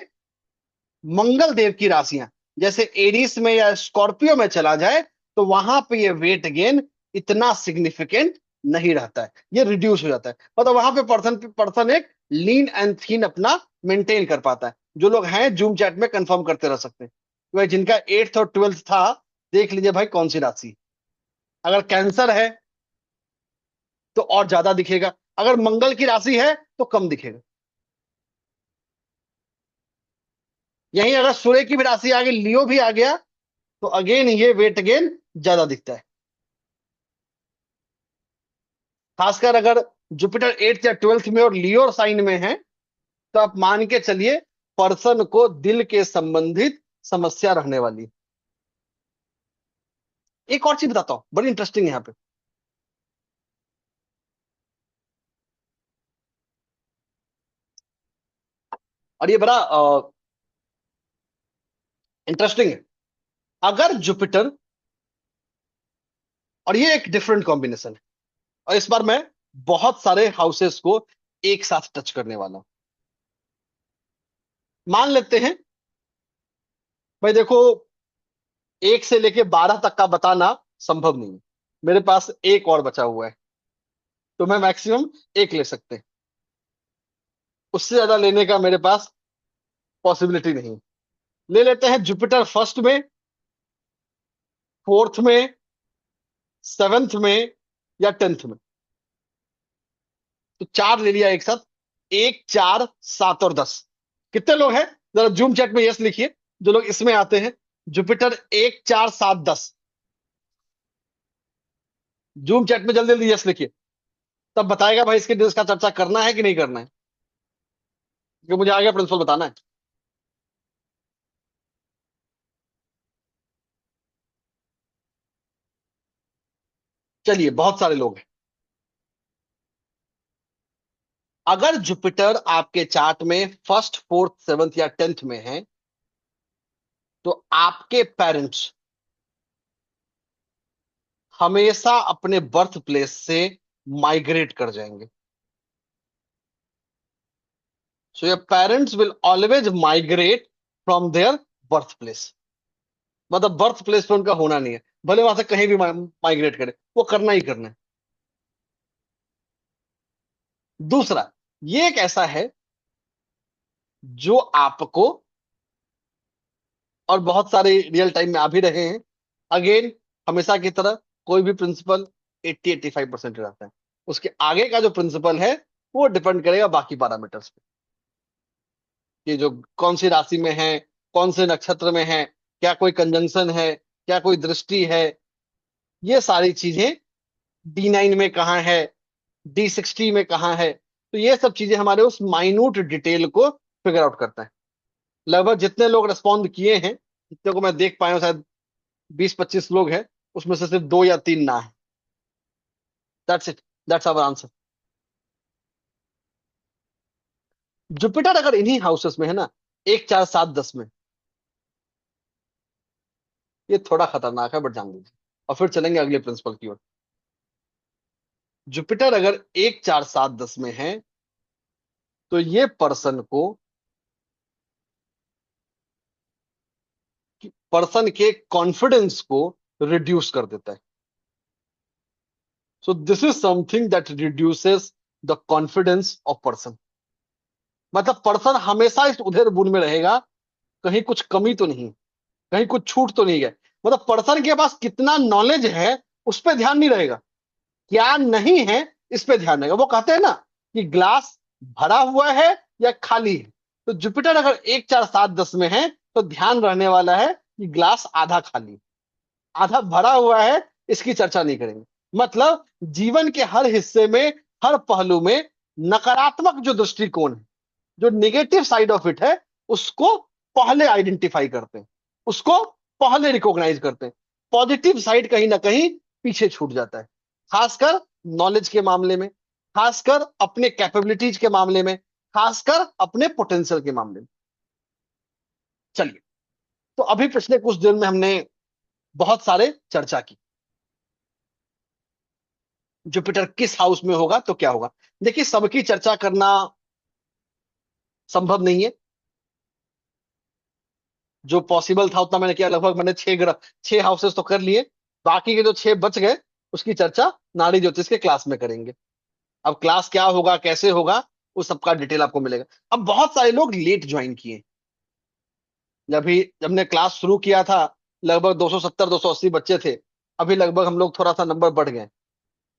मंगल देव की राशियां जैसे एरीस में या स्कॉर्पियो में चला जाए, तो वहां पे ये वेट गेन इतना सिग्निफिकेंट नहीं रहता है, ये रिड्यूस हो जाता है। मतलब वहां पे पर्सन पर्सन एक लीन एंड थीन अपना मेंटेन कर पाता है। जो लोग हैं जूम चैट में कंफर्म करते रह सकते हैं कि भाई जिनका 8th और 12th था, देख लीजिए भाई कौन सी राशि। अगर कैंसर है तो और ज्यादा दिखेगा, अगर मंगल की राशि है तो कम दिखेगा। यहीं अगर सूर्य की भी राशि आ गई, लियो भी आ गया, तो अगेन ये वेट गेन ज्यादा दिखता है। खासकर अगर जुपिटर 8th या 12th में और लियो साइन में है, तो आप मान के चलिए पर्सन को दिल के संबंधित समस्या रहने वाली है। एक और चीज बताता हूं, बड़ी इंटरेस्टिंग है यहाँ पे। और ये बड़ा इंटरेस्टिंग है। अगर जुपिटर, और ये एक डिफरेंट कॉम्बिनेशन है, और इस बार मैं बहुत सारे हाउसेस को एक साथ टच करने वाला हूं। मान लेते हैं भाई, देखो, 1 से लेके 12 तक का बताना संभव नहीं है, मेरे पास एक और बचा हुआ है, तो मैं मैक्सिमम एक ले सकते हैं। उससे ज्यादा लेने का मेरे पास पॉसिबिलिटी नहीं है। ले लेते हैं जुपिटर फर्स्ट में, फोर्थ में, सेवेंथ में, या 10th में। तो चार ले लिया एक साथ, 1, 4, 7 और 10। कितने लोग हैं जरा जूम चैट में यस लिखिए, जो लोग इसमें आते हैं। जुपिटर 1, 4, 7, 10। जूम चैट में जल्दी जल्दी यस लिखिए, तब बताएगा भाई इसका चर्चा करना है कि नहीं करना है, क्योंकि मुझे आगे प्रिंसिपल बताना है। चलिए, बहुत सारे लोग हैं। अगर जुपिटर आपके चार्ट में फर्स्ट, फोर्थ, सेवंथ या 10th में है, तो आपके पेरेंट्स हमेशा अपने बर्थ प्लेस से माइग्रेट कर जाएंगे। So your parents will always migrate from there birth place. मतलब बर्थ प्लेस पे उनका होना नहीं है, भले वहां से कहीं भी माइग्रेट करे, वो करना ही करना है। दूसरा, ये एक ऐसा है जो आपको, और बहुत सारे रियल टाइम में आ भी रहे हैं, अगेन हमेशा की तरह कोई भी प्रिंसिपल 80-85% रहता है। उसके आगे का जो प्रिंसिपल है वो डिपेंड करेगा बाकी पैरामीटर्स पे, कि जो कौन सी राशि में है, कौन से नक्षत्र में है, क्या कोई कंजंक्शन है, क्या कोई दृष्टि है, ये सारी चीजें, D9 में कहाँ है, D60 में कहाँ है। तो ये सब चीजें हमारे उस माइन्यूट डिटेल को फिगर आउट करता है। लगभग जितने लोग रेस्पॉन्ड किए हैं, जितने को मैं देख पाया हूं, शायद 20-25 लोग हैं, उसमें से सिर्फ 2 या 3 ना है। That's it, that's our answer. Jupiter अगर इन्हीं हाउसेस में है ना, 1, 4, 7, 10 में, ये थोड़ा खतरनाक है, बट जान लीजिए। और फिर चलेंगे अगले प्रिंसिपल की ओर। जुपिटर अगर 1, 4, 7, 10 में है, तो ये पर्सन के कॉन्फिडेंस को रिड्यूस कर देता है। So this is something that reduces the confidence of person. मतलब पर्सन हमेशा इस उधेड़ बुन में रहेगा, कहीं कुछ कमी तो नहीं, कहीं कुछ छूट तो नहीं है। मतलब पर्सन के पास कितना नॉलेज है उस पर ध्यान नहीं रहेगा, क्या नहीं है इस पे ध्यान रहेगा। वो कहते हैं ना कि ग्लास भरा हुआ है या खाली है। तो जुपिटर अगर 1, 4, 7, 10 में है, तो ध्यान रहने वाला है कि ग्लास आधा खाली, आधा भरा हुआ है, इसकी चर्चा नहीं करेंगे। मतलब जीवन के हर हिस्से में, हर पहलू में नकारात्मक जो दृष्टिकोण है, जो नेगेटिव साइड ऑफ इट है, उसको पहले आइडेंटिफाई करते हैं, उसको पहले रिकॉग्नाइज करते हैं। पॉजिटिव साइड कहीं ना कहीं पीछे छूट जाता है, खासकर नॉलेज के मामले में, खासकर अपने कैपेबिलिटीज के मामले में, खासकर अपने पोटेंशियल के मामले में। चलिए, तो अभी पिछले कुछ दिन में हमने बहुत सारे चर्चा की, जुपिटर किस हाउस में होगा तो क्या होगा। देखिए, सबकी चर्चा करना संभव नहीं है। जो पॉसिबल था उतना मैंने किया, लगभग मैंने 6 हाउसेस तो कर लिए। बाकी के जो 6 बच गए, उसकी चर्चा नाड़ी ज्योतिष के क्लास में करेंगे। अब क्लास क्या होगा, कैसे होगा, उस सबका डिटेल आपको मिलेगा। अब बहुत सारे लोग लेट ज्वाइन किए। जब हमने क्लास शुरू किया था, लगभग 270 280 बच्चे थे। अभी लगभग हम लोग थोड़ा सा नंबर बढ़ गए।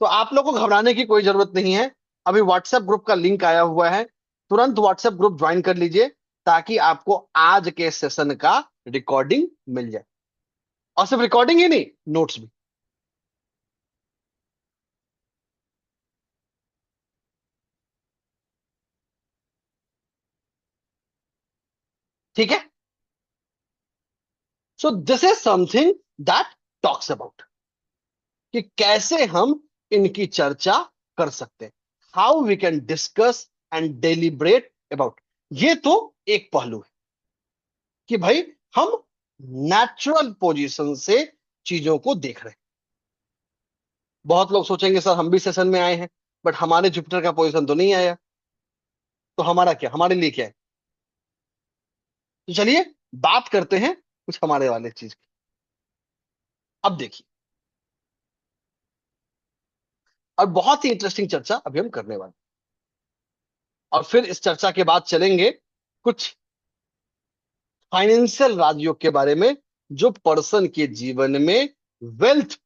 तो आप लोग को घबराने की कोई जरूरत नहीं है। अभी व्हाट्सएप ग्रुप का लिंक आया हुआ है, तुरंत व्हाट्सएप ग्रुप ज्वाइन कर लीजिए, ताकि आपको आज के सेशन का रिकॉर्डिंग मिल जाए। और सिर्फ रिकॉर्डिंग ही नहीं, नोट्स भी। ठीक है। So this is something that talks about कि कैसे हम इनकी चर्चा कर सकते हैं, how we can discuss and deliberate about. ये तो एक पहलू है कि भाई हम नेचुरल पोजीशन से चीजों को देख रहे हैं। बहुत लोग सोचेंगे सर हम भी सेशन में आए हैं, बट हमारे जुपिटर का पोजीशन तो नहीं आया, तो हमारा क्या, हमारे लिए क्या है। तो चलिए बात करते हैं कुछ हमारे वाले चीज की। अब देखिए, और बहुत ही इंटरेस्टिंग चर्चा अभी हम करने वाले हैं। और फिर इस चर्चा के बाद चलेंगे कुछ फाइनेंशियल राजयोग के बारे में, जो पर्सन के जीवन में वेल्थ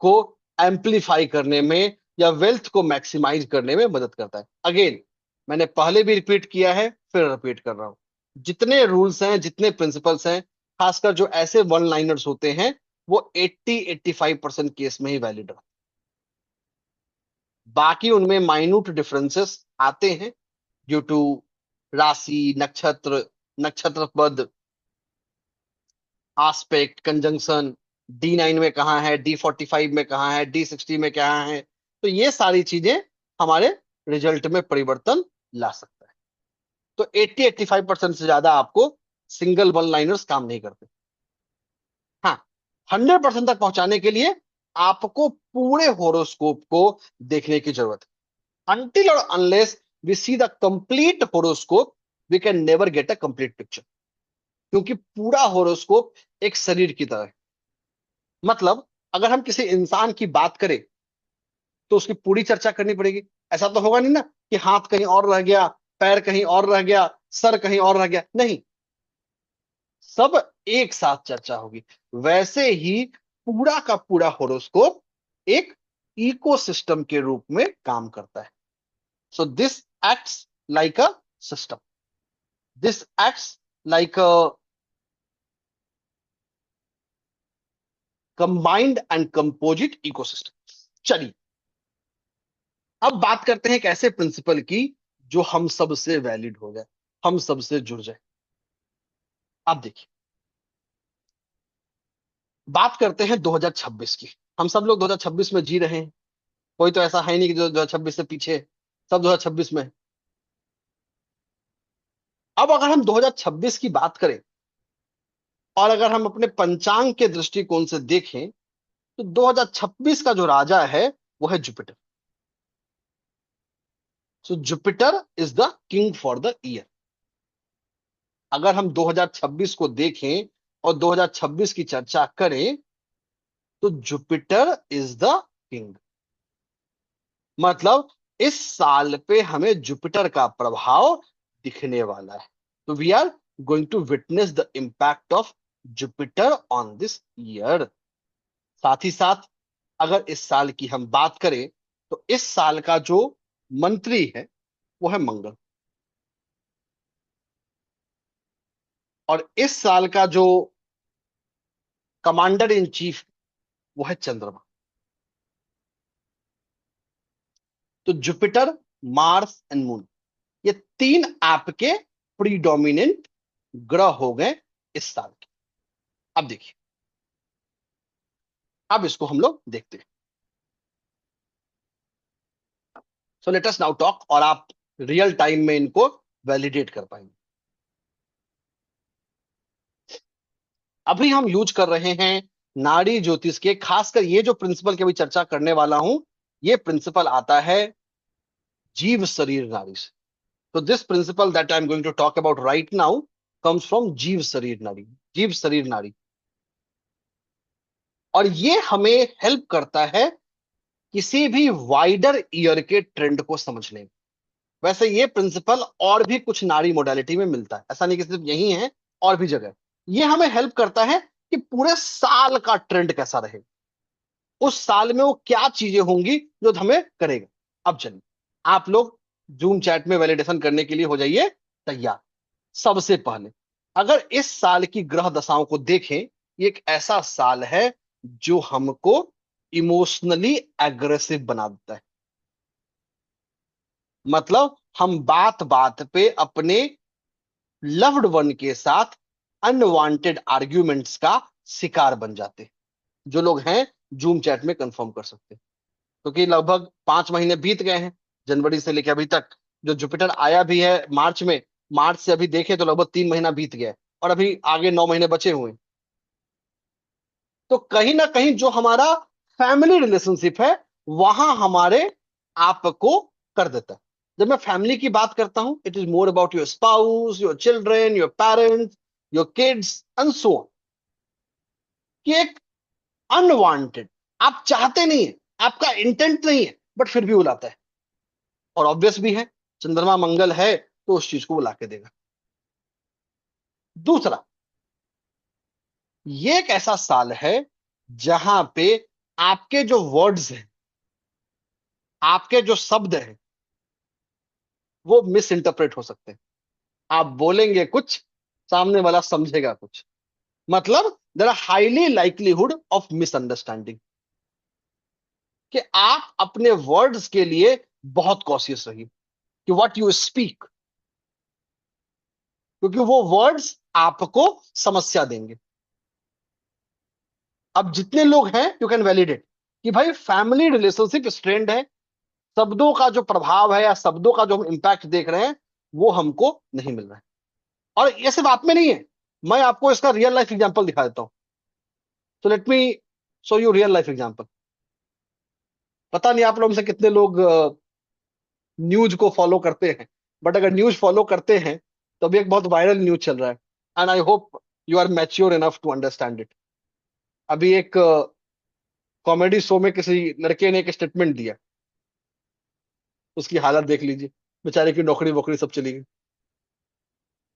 को एम्पलीफाई करने में या वेल्थ को मैक्सिमाइज करने में मदद करता है। अगेन, मैंने पहले भी रिपीट किया है, फिर रिपीट कर रहा हूं, जितने रूल्स हैं, जितने प्रिंसिपल्स हैं, खासकर जो ऐसे वन लाइनर्स होते हैं, वो 80-85% केस में ही वैलिड रहते हैं। बाकी उनमें माइन्यूट डिफरेंसेस आते हैं, ड्यू टू राशि, नक्षत्र, नक्षत्र पद, आस्पेक्ट, कंजंक्शन, D9 में कहाँ है, D45 में कहाँ है, D60 में कहाँ है। तो ये सारी चीजें हमारे रिजल्ट में परिवर्तन ला सकता है। तो 80-85% से ज्यादा आपको सिंगल वन लाइनर्स काम नहीं करते। हाँ, 100% तक पहुंचाने के लिए आपको पूरे होरोस्कोप को देखने की जरूरत है। अनटिल और unless we see the complete horoscope, we can never get a complete picture. क्योंकि पूरा होरोस्कोप एक शरीर की तरह है। मतलब अगर हम किसी इंसान की बात करें, तो उसकी पूरी चर्चा करनी पड़ेगी। ऐसा तो होगा नहीं ना कि हाथ कहीं और रह गया, पैर कहीं और रह गया, सर कहीं और रह गया, नहीं, सब एक साथ चर्चा होगी। वैसे ही पूरा का पूरा होरोस्कोप एक इकोसिस्टम के रूप में काम करता है। So this acts like a system, this acts like a combined and composite ecosystem. चलिए, अब बात करते हैं एक ऐसे प्रिंसिपल की जो हम सब से वैलिड हो जाए, हम सब से जुड़ जाए। अब देखिए, बात करते हैं 2026 की। हम सब लोग 2026 में जी रहे हैं। कोई तो ऐसा है नहीं कि जो 2026 से पीछे है। सब 2026 में है। अब अगर हम 2026 की बात करें, और अगर हम अपने पंचांग के दृष्टिकोण से देखें, तो 2026 का जो राजा है वो है Jupiter. So Jupiter is the king for the year. अगर हम 2026 को देखें और 2026 की चर्चा करें, तो जुपिटर इज द किंग। मतलब इस साल पे हमें जुपिटर का प्रभाव दिखने वाला है। तो we are going to witness the impact of Jupiter on this year. साथ ही साथ अगर इस साल की हम बात करें, तो इस साल का जो मंत्री है वो है मंगल। और इस साल का जो कमांडर इन चीफ वो है चंद्रमा। तो जुपिटर, मार्स एंड मून, ये तीन आपके प्रीडोमिनेंट ग्रह हो गए इस साल के। अब देखिए, अब इसको हम लोग देखते हैं। So let us now talk, और आप रियल टाइम में इनको वैलिडेट कर पाएंगे। अभी हम यूज कर रहे हैं नाड़ी ज्योतिष के, खासकर ये जो प्रिंसिपल की अभी चर्चा करने वाला हूं, ये प्रिंसिपल आता है जीव शरीर नाड़ी से। तो this principle that I am going to talk about right now comes from जीव शरीर नाड़ी। जीव शरीर नाड़ी, और ये हमें हेल्प करता है किसी भी वाइडर ईयर के ट्रेंड को समझने में। वैसे ये प्रिंसिपल और भी कुछ नाड़ी मोडालिटी में मिलता है, ऐसा नहीं कि सिर्फ यही है, और भी जगह। ये हमें हेल्प करता है कि पूरे साल का ट्रेंड कैसा रहे, उस साल में वो क्या चीजें होंगी जो हमें करेगा। अब चलिए, आप लोग जूम चैट में वैलिडेशन करने के लिए हो जाइए तैयार। सबसे पहले, अगर इस साल की ग्रह दशाओं को देखें, ये एक ऐसा साल है जो हमको इमोशनली एग्रेसिव बना देता है। मतलब हम बात बात पे अपने लव्ड वन के साथ अनवांटेड आर्ग्यूमेंट्स का शिकार बन जाते हैं। जो लोग हैं जूम चैट में कंफर्म कर सकते हैं, क्योंकि लगभग 5 महीने बीत गए हैं जनवरी से लेकर अभी तक। जो जुपिटर आया भी है मार्च में, मार्च से अभी देखें तो लगभग 3 महीना बीत गया है, और अभी आगे 9 महीने बचे हुए हैं। तो कहीं ना कहीं जो हमारा फैमिली रिलेशनशिप है, वहां हमारे आप को कर देता है। जब मैं फैमिली की बात करता हूं, it is more about your spouse, your children, your parents, your kids and so on. कि एक अनवांटेड, आप चाहते नहीं है, आपका इंटेंट नहीं है, बट फिर भी बुलाता है। और ऑब्वियस भी है, चंद्रमा मंगल है तो उस चीज को बुला के देगा। दूसरा, ये एक ऐसा साल है जहां पे आपके जो वर्ड्स हैं, आपके जो शब्द हैं, वो मिस इंटरप्रेट हो सकते हैं। आप बोलेंगे कुछ, सामने वाला समझेगा कुछ। मतलब there are highly likelihood of misunderstanding. कि आप अपने वर्ड्स के लिए बहुत कॉशियस रहिए कि व्हाट यू स्पीक, क्योंकि वो वर्ड्स आपको समस्या देंगे। अब जितने लोग हैं, यू कैन वैलिडेट कि भाई फैमिली रिलेशनशिप स्ट्रेंड है, शब्दों का जो प्रभाव है या शब्दों का जो हम इंपैक्ट देख रहे हैं, वो हमको नहीं मिल रहा है। और ये सिर्फ आप में नहीं है, मैं आपको इसका रियल लाइफ एग्जांपल दिखा देता हूं। So let me show you real life example. पता नहीं आप लोग में से कितने लोग न्यूज को फॉलो करते हैं, बट अगर न्यूज फॉलो करते हैं तो अभी एक बहुत वायरल न्यूज चल रहा है, and I hope you are mature enough to understand it. अभी एक कॉमेडी शो में किसी लड़के ने एक स्टेटमेंट दिया, उसकी हालत देख लीजिए, बेचारे की नौकरी वोकरी सब चली गई।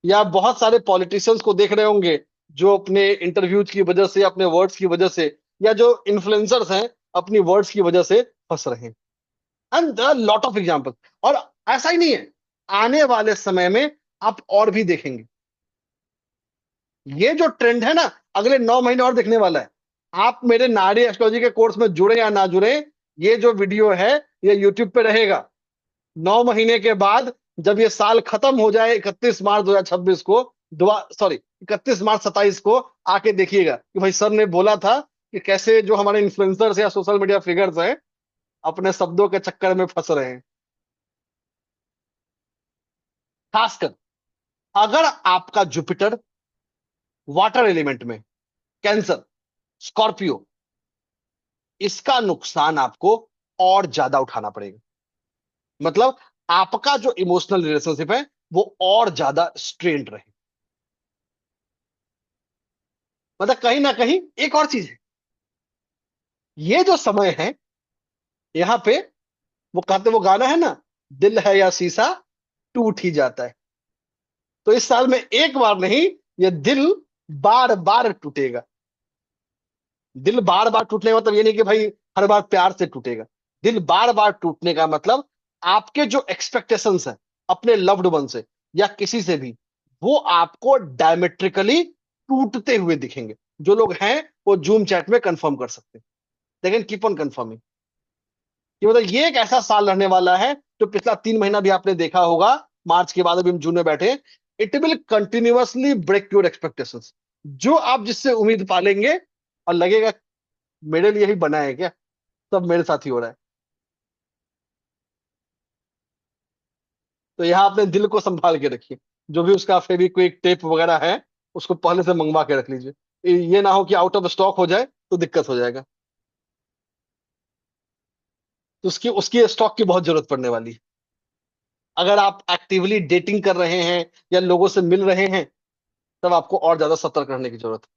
या आप बहुत सारे पॉलिटिशियंस को देख रहे होंगे जो अपने इंटरव्यूज की वजह से, अपने वर्ड्स की वजह से, या जो इन्फ्लुएंसर्स हैं अपनी वर्ड्स की वजह से फंस रहे हैं। And there are lot of example. और ऐसा ही नहीं है, आने वाले समय में आप और भी देखेंगे। ये जो ट्रेंड है ना, अगले 9 महीने और देखने वाला है। आप मेरे नारी एस्ट्रोलॉजी के कोर्स में जुड़े या ना जुड़े, ये जो वीडियो है ये यूट्यूब पे रहेगा। 9 महीने के बाद जब ये साल खत्म हो जाए 31 मार्च 2026 को, दुआ सॉरी 31 मार्च 2027 को, आके देखिएगा कि भाई सर ने बोला था कि कैसे जो हमारे इन्फ्लुएंसर्स या सोशल मीडिया फिगर्स हैं अपने शब्दों के चक्कर में फंस रहे हैं। खासकर अगर आपका जुपिटर वाटर एलिमेंट में, कैंसर, स्कॉर्पियो, इसका नुकसान आपको और ज्यादा उठाना पड़ेगा। मतलब आपका जो इमोशनल रिलेशनशिप है वो और ज्यादा स्ट्रेन्ड रहे। मतलब कहीं ना कहीं एक और चीज है, ये जो समय है यहाँ पे, वो कहते वो गाना है ना, दिल है या शीशा टूट ही जाता है। तो इस साल में एक बार नहीं, ये दिल बार बार टूटेगा। दिल बार बार टूटने का मतलब ये नहीं कि भाई हर बार प्यार से टूटेगा। दिल बार बार टूटने का मतलब आपके जो एक्सपेक्टेशंस हैं अपने लव्ड वन से या किसी से भी, वो आपको डायमेट्रिकली टूटते हुए दिखेंगे। जो लोग हैं वो जूम चैट में कंफर्म कर सकते हैं। लेकिन कीप ऑन कंफर्मिंग कि मतलब ये एक ऐसा साल रहने वाला है, जो पिछला 3 महीना भी आपने देखा होगा, मार्च के बाद अभी हम जून में बैठे, it will continuously break your expectations. जो आप जिससे उम्मीद पालेंगे और लगेगा मेरे लिए ही बना है क्या, सब मेरे साथ ही हो रहा है। तो यहाँ अपने दिल को संभाल के रखिए। जो भी उसका फेविक्विक टेप वगैरह है, उसको पहले से मंगवा के रख लीजिए। ये ना हो कि आउट ऑफ स्टॉक हो जाए तो दिक्कत हो जाएगा। तो उसकी उसकी स्टॉक की बहुत जरूरत पड़ने वाली है। अगर आप एक्टिवली डेटिंग कर रहे हैं या लोगों से मिल रहे हैं, तब आपको और ज्यादा सतर्क रहने की जरूरत है।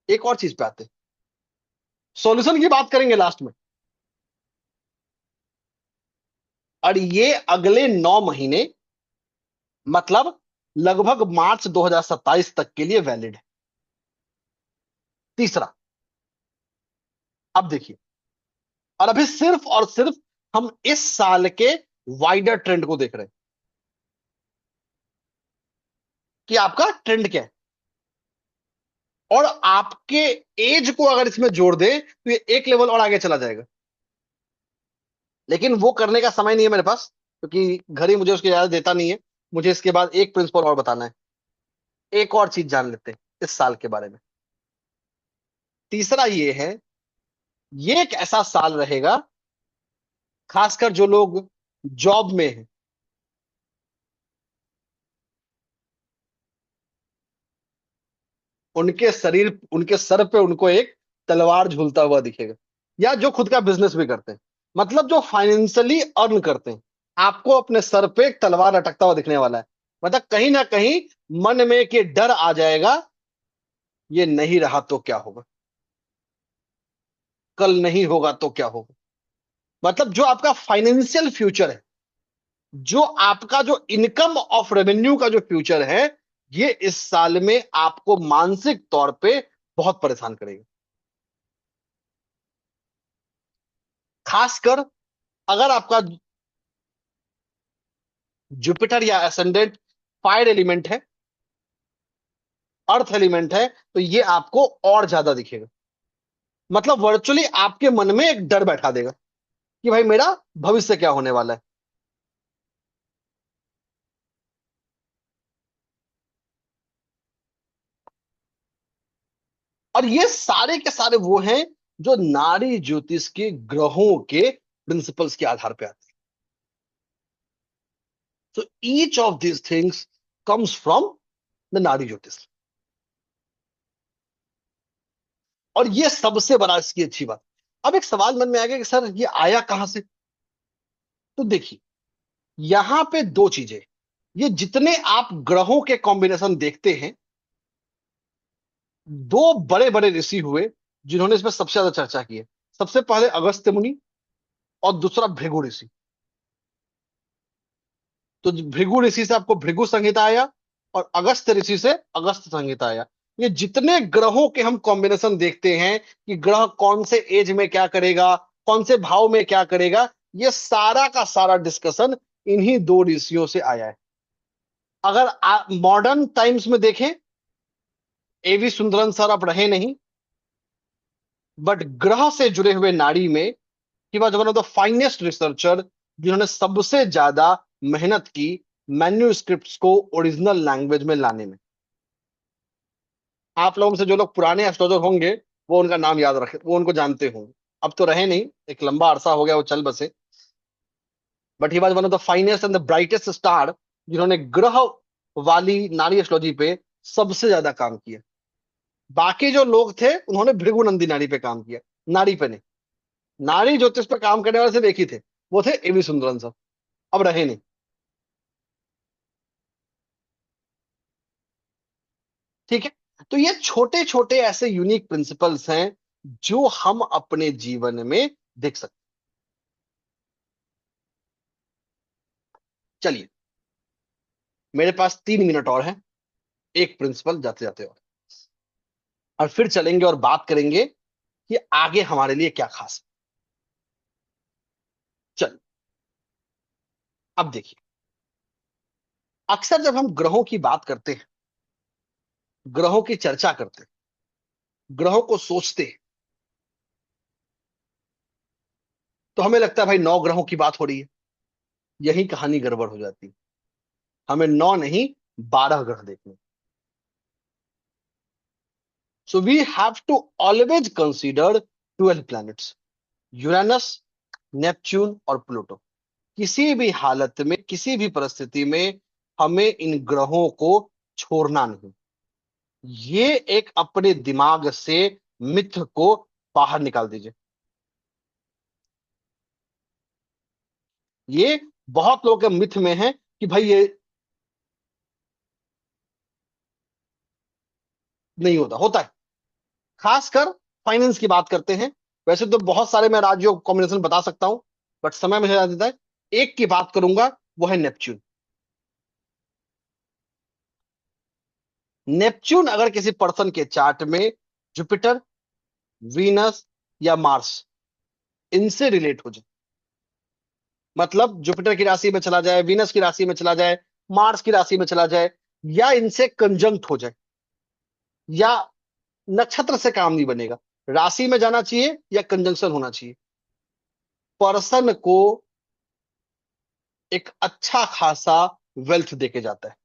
एक और चीज पे आते हैं, सॉल्यूशन की बात करेंगे लास्ट में। और ये अगले 9 महीने, मतलब लगभग मार्च 2027 तक के लिए वैलिड है। तीसरा, अब देखिए, और अभी सिर्फ और सिर्फ हम इस साल के वाइडर ट्रेंड को देख रहे हैं कि आपका ट्रेंड क्या है। और आपके एज को अगर इसमें जोड़ दें तो ये एक लेवल और आगे चला जाएगा। लेकिन वो करने का समय नहीं है मेरे पास, क्योंकि घर ही मुझे उसकी इजाजत देता नहीं है। मुझे इसके बाद एक प्रिंसिपल और बताना है। एक और चीज जान लेते हैं इस साल के बारे में। तीसरा ये है, ये एक ऐसा साल रहेगा, खासकर जो लोग जॉब में हैं, उनके शरीर, उनके सर पे उनको एक तलवार झूलता हुआ दिखेगा। या जो खुद का बिजनेस भी करते हैं, मतलब जो फाइनेंशियली अर्न करते हैं, आपको अपने सर पे एक तलवार लटकता हुआ दिखने वाला है। मतलब कहीं ना कहीं मन में कि डर आ जाएगा, ये नहीं रहा तो क्या होगा, कल नहीं होगा तो क्या होगा। मतलब जो आपका फाइनेंशियल फ्यूचर है, जो आपका जो इनकम ऑफ रेवेन्यू का जो फ्यूचर है, ये इस साल में आपको मानसिक तौर पे बहुत परेशान करेगा। खासकर अगर आपका जुपिटर या एसेंडेंट फायर एलिमेंट है, अर्थ एलिमेंट है, तो ये आपको और ज्यादा दिखेगा। मतलब वर्चुअली आपके मन में एक डर बैठा देगा कि भाई मेरा भविष्य क्या होने वाला है। और ये सारे के सारे वो हैं जो नाड़ी ज्योतिष के ग्रहों के प्रिंसिपल्स के आधार पे आते हैं। तो each of this things comes from the नाड़ी ज्योतिष। और ये सबसे बड़ा इसकी अच्छी बात। अब एक सवाल मन में आ गया कि सर ये आया कहां से। तो देखिए, यहां पे दो चीजें, ये जितने आप ग्रहों के कॉम्बिनेशन देखते हैं, दो बड़े बड़े ऋषि हुए जिन्होंने इसमें सबसे ज्यादा चर्चा की है। सबसे पहले अगस्त्य मुनि, और दूसरा भृगु ऋषि। तो भृगु ऋषि से आपको भृगु संहिता आया, और अगस्त्य ऋषि से अगस्त संहिता आया। ये जितने ग्रहों के हम कॉम्बिनेशन देखते हैं कि ग्रह कौन से एज में क्या करेगा, कौन से भाव में क्या करेगा, ये सारा का सारा डिस्कशन इन्हीं दो ऋषियों से आया है। अगर मॉडर्न टाइम्स में देखें, एवी सुंदरन सर अब रहे नहीं, बट ग्रह से जुड़े हुए नाड़ी में he was one of the finest researcher, जिन्होंने सबसे ज्यादा मेहनत की मैन्यूस्क्रिप्ट्स को ओरिजिनल लैंग्वेज में लाने में। आप लोगों में से जो लोग पुराने एस्ट्रोलॉजर होंगे, वो उनका नाम याद रखे, वो उनको जानते होंगे। अब तो रहे नहीं, एक लंबा अरसा हो गया वो चल बसे। But he was one of the finest and the brightest star, जिन्होंने ग्रह वाली नाड़ी एस्ट्रोलॉजी पे सबसे ज्यादा काम किया। बाकी जो लोग थे उन्होंने भृगु नंदी नाड़ी पे काम किया, नाड़ी पे नहीं। नाड़ी ज्योतिष पे काम करने वाले सिर्फ एक ही थे, वो थे एवी सुंदरन सर। अब रहे नहीं। ठीक है। तो ये छोटे छोटे ऐसे यूनिक प्रिंसिपल्स हैं जो हम अपने जीवन में देख सकते हैं। चलिए, मेरे पास 3 मिनट और है, एक प्रिंसिपल जाते जाते और फिर चलेंगे और बात करेंगे कि आगे हमारे लिए क्या खास है। चल, अब देखिए, अक्सर जब हम ग्रहों की बात करते हैं, ग्रहों की चर्चा करते हैं, ग्रहों को सोचते हैं, तो हमें लगता है भाई 9 ग्रहों की बात हो रही है। यही कहानी गड़बड़ हो जाती है। हमें 9 नहीं, 12 ग्रह देखने। So we have to always consider 12 planets, Uranus, Neptune और प्लूटो। किसी भी हालत में, किसी भी परिस्थिति में हमें इन ग्रहों को छोड़ना नहीं। ये एक अपने दिमाग से मिथ को बाहर निकाल दीजिए। ये बहुत लोगों के मिथ में है कि भाई ये नहीं होता, होता है। खासकर फाइनेंस की बात करते हैं। वैसे तो बहुत सारे मैं राज्यों कॉम्बिनेशन बता सकता हूं, बट समय मुझे ज्यादा देता है। एक की बात करूंगा, वो है नेपच्यून। नेपच्यून अगर किसी पर्सन के चार्ट में जुपिटर, वीनस या मार्स इनसे रिलेट हो जाए, मतलब जुपिटर की राशि में चला जाए, वीनस की राशि में चला जाए, मार्स की राशि में चला जाए, या इनसे कंजंक्ट हो जाए, या नक्षत्र से काम नहीं बनेगा, राशि में जाना चाहिए या कंजंक्शन होना चाहिए, पर्सन को एक अच्छा खासा वेल्थ देके जाता है।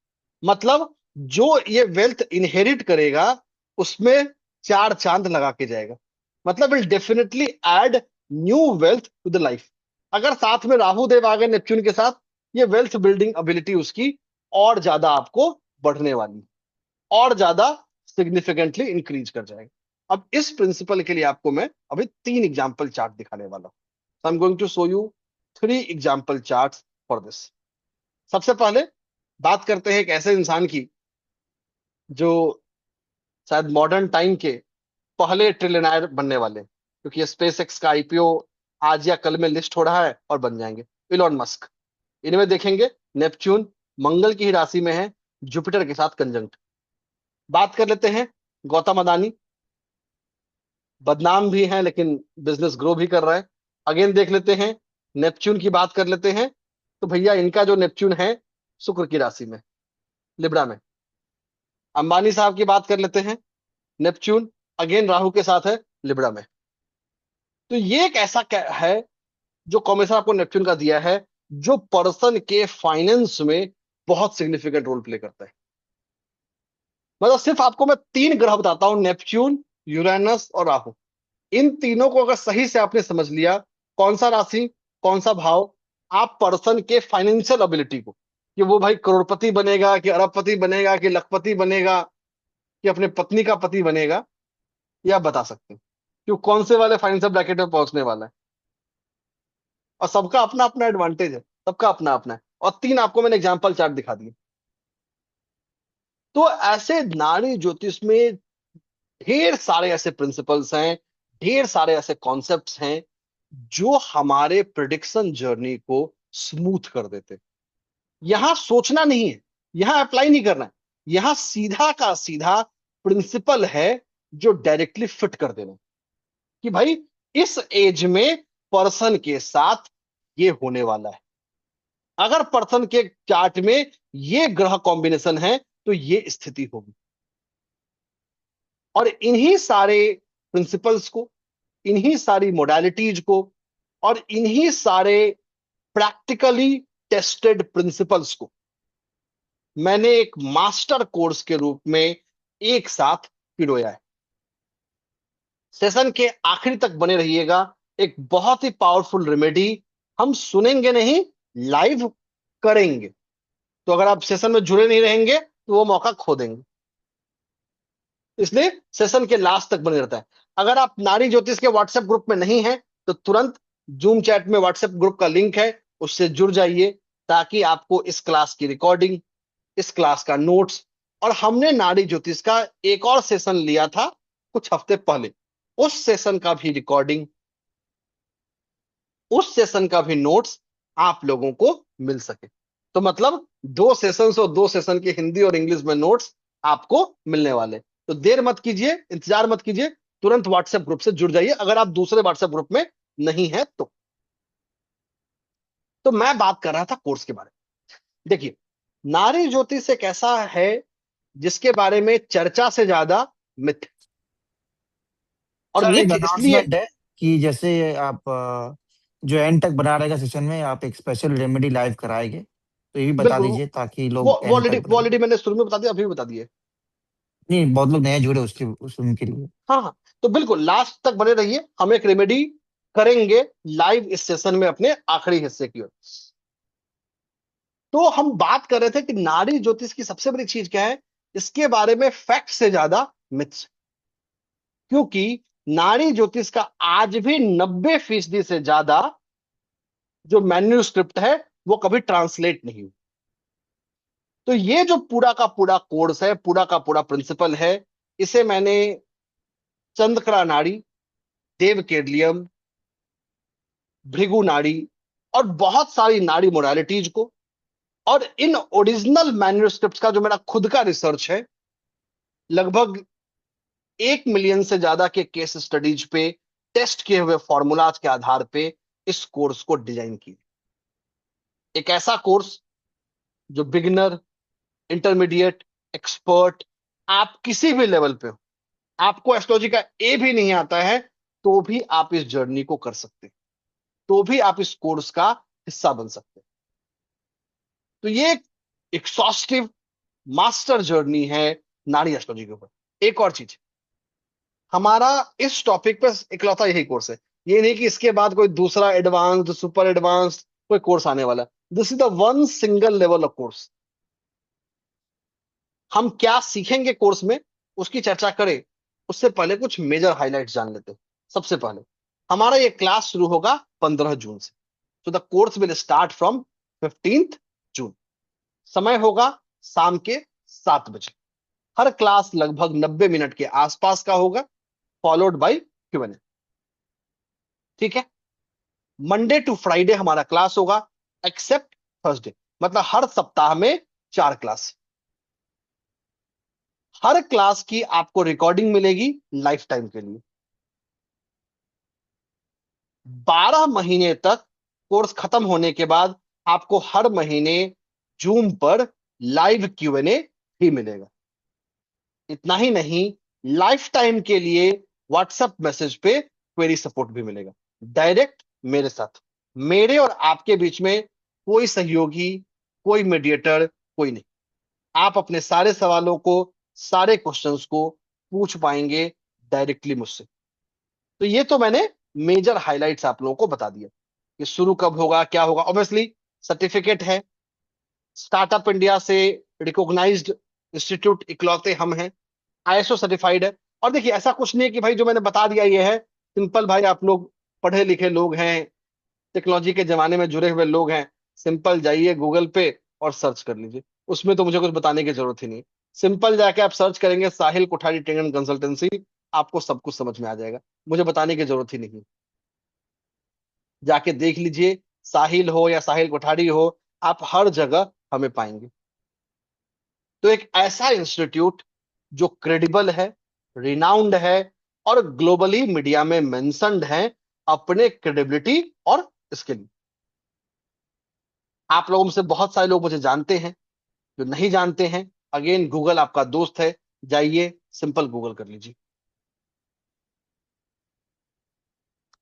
मतलब जो ये वेल्थ इनहेरिट करेगा, उसमें चार चांद लगा के जाएगा। मतलब will definitely add new wealth to the life. अगर साथ में राहु देव आ गए नेपच्यून के साथ, ये वेल्थ बिल्डिंग एबिलिटी उसकी और ज्यादा आपको बढ़ने वाली है, और ज्यादा सिग्निफिकेंटली इंक्रीज कर जाएगा। अब इस प्रिंसिपल के लिए आपको मैं अभी तीन एग्जाम्पल चार्ट दिखाने वाला हूं। I am going to show you three example chart for this. सबसे पहले बात करते हैं एक ऐसे इंसान की जो शायद मॉडर्न टाइम के पहले ट्रिलियनायर बनने वाले, क्योंकि स्पेस एक्स का आईपीओ आज या कल में लिस्ट हो रहा है और बन जाएंगे, इलॉन मस्क। इनमें देखेंगे नेपच्यून मंगल की ही राशि में है, जुपिटर के साथ कंजंक्ट। बात कर लेते हैं गौतम अदानी। बदनाम भी है लेकिन बिजनेस ग्रो भी कर रहा है। अगेन देख लेते हैं, नेपच्यून की बात कर लेते हैं, तो भैया इनका जो नेपच्यून है शुक्र की राशि में, लिब्रा में। अंबानी साहब की बात कर लेते हैं, नेपच्यून अगेन राहु के साथ है, लिब्रा में। तो ये एक ऐसा है जो कॉम्बिनेशन आपको नेपच्यून का दिया है, जो पर्सन के फाइनेंस में बहुत सिग्निफिकेंट रोल प्ले करता है। मतलब सिर्फ आपको मैं तीन ग्रह बताता हूं, नेपच्यून, यूरेनस और राहु। इन तीनों को अगर सही से आपने समझ लिया, कौन सा राशि, कौन सा भाव, आप पर्सन के फाइनेंशियल एबिलिटी को, कि वो भाई करोड़पति बनेगा कि अरबपति बनेगा कि लखपति बनेगा कि अपने पत्नी का पति बनेगा, ये आप बता सकते हैं कि वो कौन से वाले फाइनेंशियल ब्रैकेट में पहुंचने वाला है। और सबका अपना अपना एडवांटेज है, सबका अपना अपना है। और तीन आपको मैंने एग्जाम्पल चार्ट दिखा दिए। तो ऐसे नाड़ी ज्योतिष में ढेर सारे ऐसे प्रिंसिपल्स हैं, ढेर सारे ऐसे कॉन्सेप्ट्स हैं जो हमारे प्रिडिक्शन जर्नी को स्मूथ कर देते। यहां सोचना नहीं है, यहां अप्लाई नहीं करना है, यहां सीधा का सीधा प्रिंसिपल है जो डायरेक्टली फिट कर देना, कि भाई इस एज में पर्सन के साथ ये होने वाला है। अगर पर्सन के चार्ट में ये ग्रह कॉम्बिनेशन है तो ये स्थिति होगी। और इन्हीं सारे प्रिंसिपल्स को, इन्हीं सारी मोडालिटीज को, और इन्हीं सारे प्रैक्टिकली टेस्टेड प्रिंसिपल्स को मैंने एक मास्टर कोर्स के रूप में एक साथ पिरोया है। सेशन के आखिरी तक बने रहिएगा। एक बहुत ही पावरफुल रेमेडी हम सुनेंगे नहीं, लाइव करेंगे। तो अगर आप सेशन में जुड़े नहीं रहेंगे तो वो मौका खो देंगे, इसलिए सेशन के लास्ट तक बने रहता है। अगर आप नारी ज्योतिष के व्हाट्सएप ग्रुप में नहीं हैं तो तुरंत जूम चैट में व्हाट्सएप ग्रुप का लिंक है, उससे जुड़ जाइए, ताकि आपको इस क्लास की रिकॉर्डिंग, इस क्लास का नोट्स, और हमने नारी ज्योतिष का एक और सेशन लिया था कुछ हफ्ते पहले, उस सेशन का भी रिकॉर्डिंग, उस सेशन का भी नोट्स आप लोगों को मिल सके। तो मतलब दो सेशन और दो सेशन के हिंदी और इंग्लिश में नोट्स आपको मिलने वाले। तो देर मत कीजिए, इंतजार मत कीजिए, तुरंत व्हाट्सएप ग्रुप से जुड़ जाइए अगर आप दूसरे व्हाट्सएप ग्रुप में नहीं है तो मैं बात कर रहा था कोर्स के बारे में। देखिए, नारी ज्योतिष एक ऐसा है जिसके बारे में चर्चा से ज्यादा मिथ। और सर, एक मिथ इसलिए, अनाउंसमेंट है कि जैसे आप जो एंड तक बना रहेगा सेशन में, आप एक स्पेशल रेमेडी लाइव कराएंगे, तो ये भी बता बिल्कुल, दीजिए ताकि वो लोग वो एंड ऑलरेडी तक वो बने रहें। ऑलरेडी मैंने शुरू में बता दिया, अभी भी बता दिए। नहीं, बहुत लोग नए जुड़े उनके लिए। हाँ हाँ, तो बिल्कुल लास्ट तक बने रहिए, हम एक रेमेडी करेंगे लाइव इस सेशन में अपने आखिरी हिस्से की ओर। तो हम बात कर रहे थे कि नारी ज्योतिष की सबसे बड़ी चीज क्या है, इसके बारे में फैक्ट से ज्यादा मिथ्स, क्योंकि नाड़ी ज्योतिष का आज भी 90% से ज्यादा जो मैन्युस्क्रिप्ट है वो कभी ट्रांसलेट नहीं हुआ। तो ये जो पूरा का पूरा कोर्स है, पूरा का पूरा प्रिंसिपल है, इसे मैंने चंद्रकला नाड़ी, देव केरलियम, भृगु नाड़ी और बहुत सारी नाड़ी मोडालिटीज को, और इन ओरिजिनल मैन्युस्क्रिप्ट का जो मेरा खुद का रिसर्च है, लगभग 1 मिलियन से ज्यादा के केस स्टडीज पे, टेस्ट किए हुए फॉर्मूलाज के आधार पे इस कोर्स को डिजाइन किया। एक ऐसा कोर्स जो बिगिनर, इंटरमीडिएट, एक्सपर्ट, आप किसी भी लेवल पे हो, आपको एस्ट्रोलॉजी का ए भी नहीं आता है तो भी आप इस जर्नी को कर सकते हैं, तो भी आप इस कोर्स का हिस्सा बन सकते हैं। तो ये एक एक्सॉस्टिव मास्टर जर्नी है नाड़ी एस्ट्रोलॉजी के ऊपर। एक और चीज, हमारा इस टॉपिक पे इकलौता यही कोर्स है। ये नहीं कि इसके बाद कोई दूसरा एडवांस्ड, सुपर एडवांस्ड कोई कोर्स आने वाला है। This is the one single level of course. हम क्या सीखेंगे कोर्स में उसकी चर्चा करें, उससे पहले कुछ मेजर हाइलाइट्स जान लेते हैं। सबसे पहले हमारा ये क्लास शुरू होगा 15 जून से। तो the course will start from 15 जून। समय होगा शाम के 7 बजे। हर क्लास लगभग 90 मिनट के आसपास का होगा, फॉलोड बाय Q&A। ठीक है। मंडे टू फ्राइडे हमारा क्लास होगा, एक्सेप्ट थर्सडे। मतलब हर सप्ताह में 4 क्लास। हर क्लास की आपको रिकॉर्डिंग मिलेगी लाइफ टाइम के लिए। 12 महीने तक कोर्स खत्म होने के बाद आपको हर महीने जूम पर लाइव Q&A भी मिलेगा। इतना ही नहीं, लाइफ टाइम के लिए व्हाट्सएप मैसेज पे क्वेरी सपोर्ट भी मिलेगा, डायरेक्ट मेरे साथ। मेरे और आपके बीच में कोई सहयोगी, कोई मीडिएटर, कोई नहीं। आप अपने सारे सवालों को, सारे क्वेश्चंस को पूछ पाएंगे डायरेक्टली मुझसे। तो ये तो मैंने मेजर हाइलाइट्स आप लोगों को बता दिया कि शुरू कब होगा, क्या होगा। ऑब्वियसली सर्टिफिकेट है, स्टार्टअप इंडिया से रिकॉग्नाइज्ड इंस्टीट्यूट इकलौते हम हैं, ISO सर्टिफाइड है। और देखिए, ऐसा कुछ नहीं है कि भाई जो मैंने बता दिया ये है सिंपल। भाई आप लोग पढ़े लिखे लोग हैं, टेक्नोलॉजी के जमाने में जुड़े हुए लोग हैं, सिंपल जाइए गूगल पे और सर्च कर लीजिए। उसमें तो मुझे कुछ बताने की जरूरत ही नहीं। सिंपल जाके आप सर्च करेंगे साहिल कोठारी ट्रेनिंग एंड कंसल्टेंसी, आपको सब कुछ समझ में आ जाएगा। मुझे बताने की जरूरत ही नहीं। जाके देख लीजिए, साहिल हो या साहिल कोठारी हो, आप हर जगह हमें पाएंगे। तो एक ऐसा इंस्टीट्यूट जो क्रेडिबल है, रिनाउंड है और ग्लोबली मीडिया में मेंशन्ड है अपने क्रेडिबिलिटी और इसके लिए। आप लोगों में से बहुत सारे लोग मुझे जानते हैं, जो नहीं जानते हैं, अगेन गूगल आपका दोस्त है, जाइए सिंपल गूगल कर लीजिए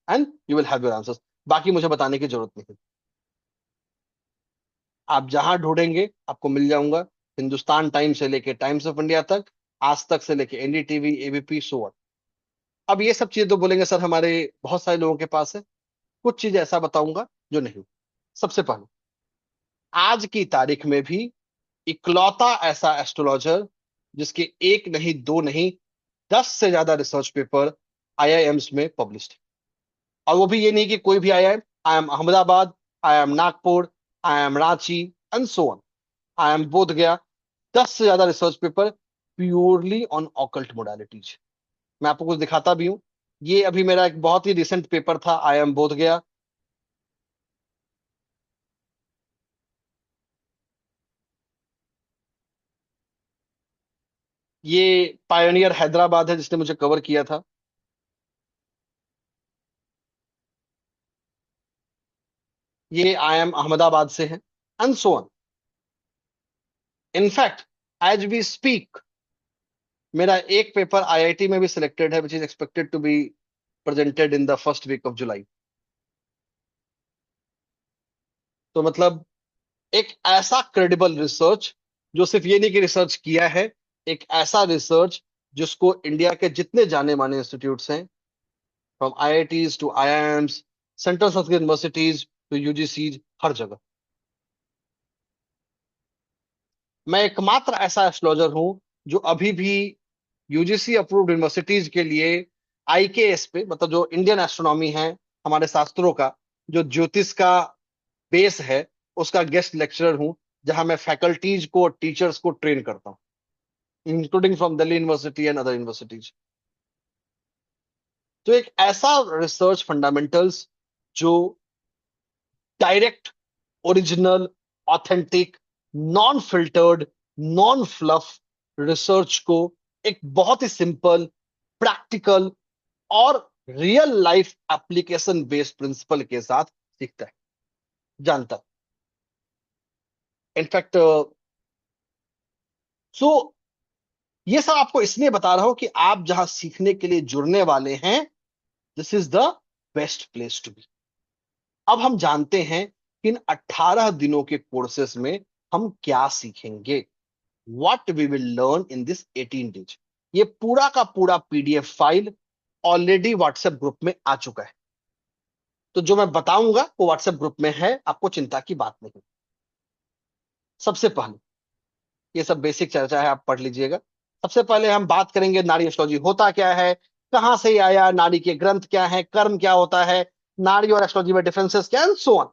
and you will have your answers. बाकी मुझे बताने की जरूरत नहीं। आप जहां ढूंढेंगे आपको मिल जाऊंगा। हिंदुस्तान टाइम्स से लेके टाइम्स ऑफ इंडिया तक, आज तक से लेके NDTV, ABP, सो ऑन। अब ये सब चीजें तो बोलेंगे सर हमारे बहुत सारे लोगों के पास है। कुछ चीज ऐसा बताऊंगा जो नहीं। सबसे पहले, आज की तारीख में भी इकलौता ऐसा एस्ट्रोलॉजर जिसके एक नहीं, दो नहीं, 10 से ज्यादा रिसर्च पेपर IIMs में पब्लिश्ड है। और वो भी ये नहीं कि कोई भी IIM, IIM Ahmedabad, IIM Nagpur, IIM Ranchi and so on, IIM बोध गया। 10 से ज्यादा research paper purely on occult modalities. मैं आपको कुछ दिखाता भी हूं। ये अभी मेरा एक बहुत ही रिसेंट पेपर था, IIM बोध गया। ये पायोनियर हैदराबाद है जिसने मुझे कवर किया था। ये IIM अहमदाबाद से है and so on. In fact as we speak मेरा एक पेपर IIT में भी सिलेक्टेड है, which is expected to be presented in the first week of July. तो मतलब एक ऐसा क्रेडिबल रिसर्च जो सिर्फ ये नहीं कि रिसर्च किया है, एक ऐसा रिसर्च जिसको इंडिया के जितने जाने माने इंस्टीट्यूट्स हैं, from IITs to IIMs, central Sanskrit universities to UGCs, हर जगह। मैं एकमात्र ऐसा एस्ट्रोलॉजर हूं जो अभी भी यूजीसी अप्रूव्ड यूनिवर्सिटीज के लिए आईकेएस पे, मतलब जो इंडियन एस्ट्रोनॉमी है हमारे शास्त्रों का, जो ज्योतिष का बेस है, उसका गेस्ट लेक्चरर हूं, जहां मैं फैकल्टीज को और टीचर्स को ट्रेन करता हूं, including from Delhi university and other universities. तो एक ऐसा रिसर्च फंडामेंटल्स जो direct, original, authentic, non filtered, non fluff research को एक बहुत ही सिंपल, प्रैक्टिकल और real life application based principle के साथ सीखता है, जानता है। इनफैक्ट सो ये सब आपको इसलिए बता रहा हूं कि आप जहां सीखने के लिए जुड़ने वाले हैं, this is the best place to be. अब हम जानते हैं कि इन 18 दिनों के कोर्सेस में हम क्या सीखेंगे। What we will learn in this 18 days. ये पूरा का पूरा PDF file already WhatsApp group में आ चुका है। तो जो मैं बताऊंगा वो व्हाट्सएप ग्रुप में है, आपको चिंता की बात नहीं। सबसे पहले ये सब बेसिक चर्चा है, आप पढ़ लीजिएगा। सबसे पहले हम बात करेंगे नाड़ी एस्ट्रोलॉजी होता क्या है, कहां से आया, नाड़ी के ग्रंथ क्या है, कर्म क्या होता है, नाड़ी और एस्ट्रोलॉजी में डिफरेंसेस क्या है, सो ऑन।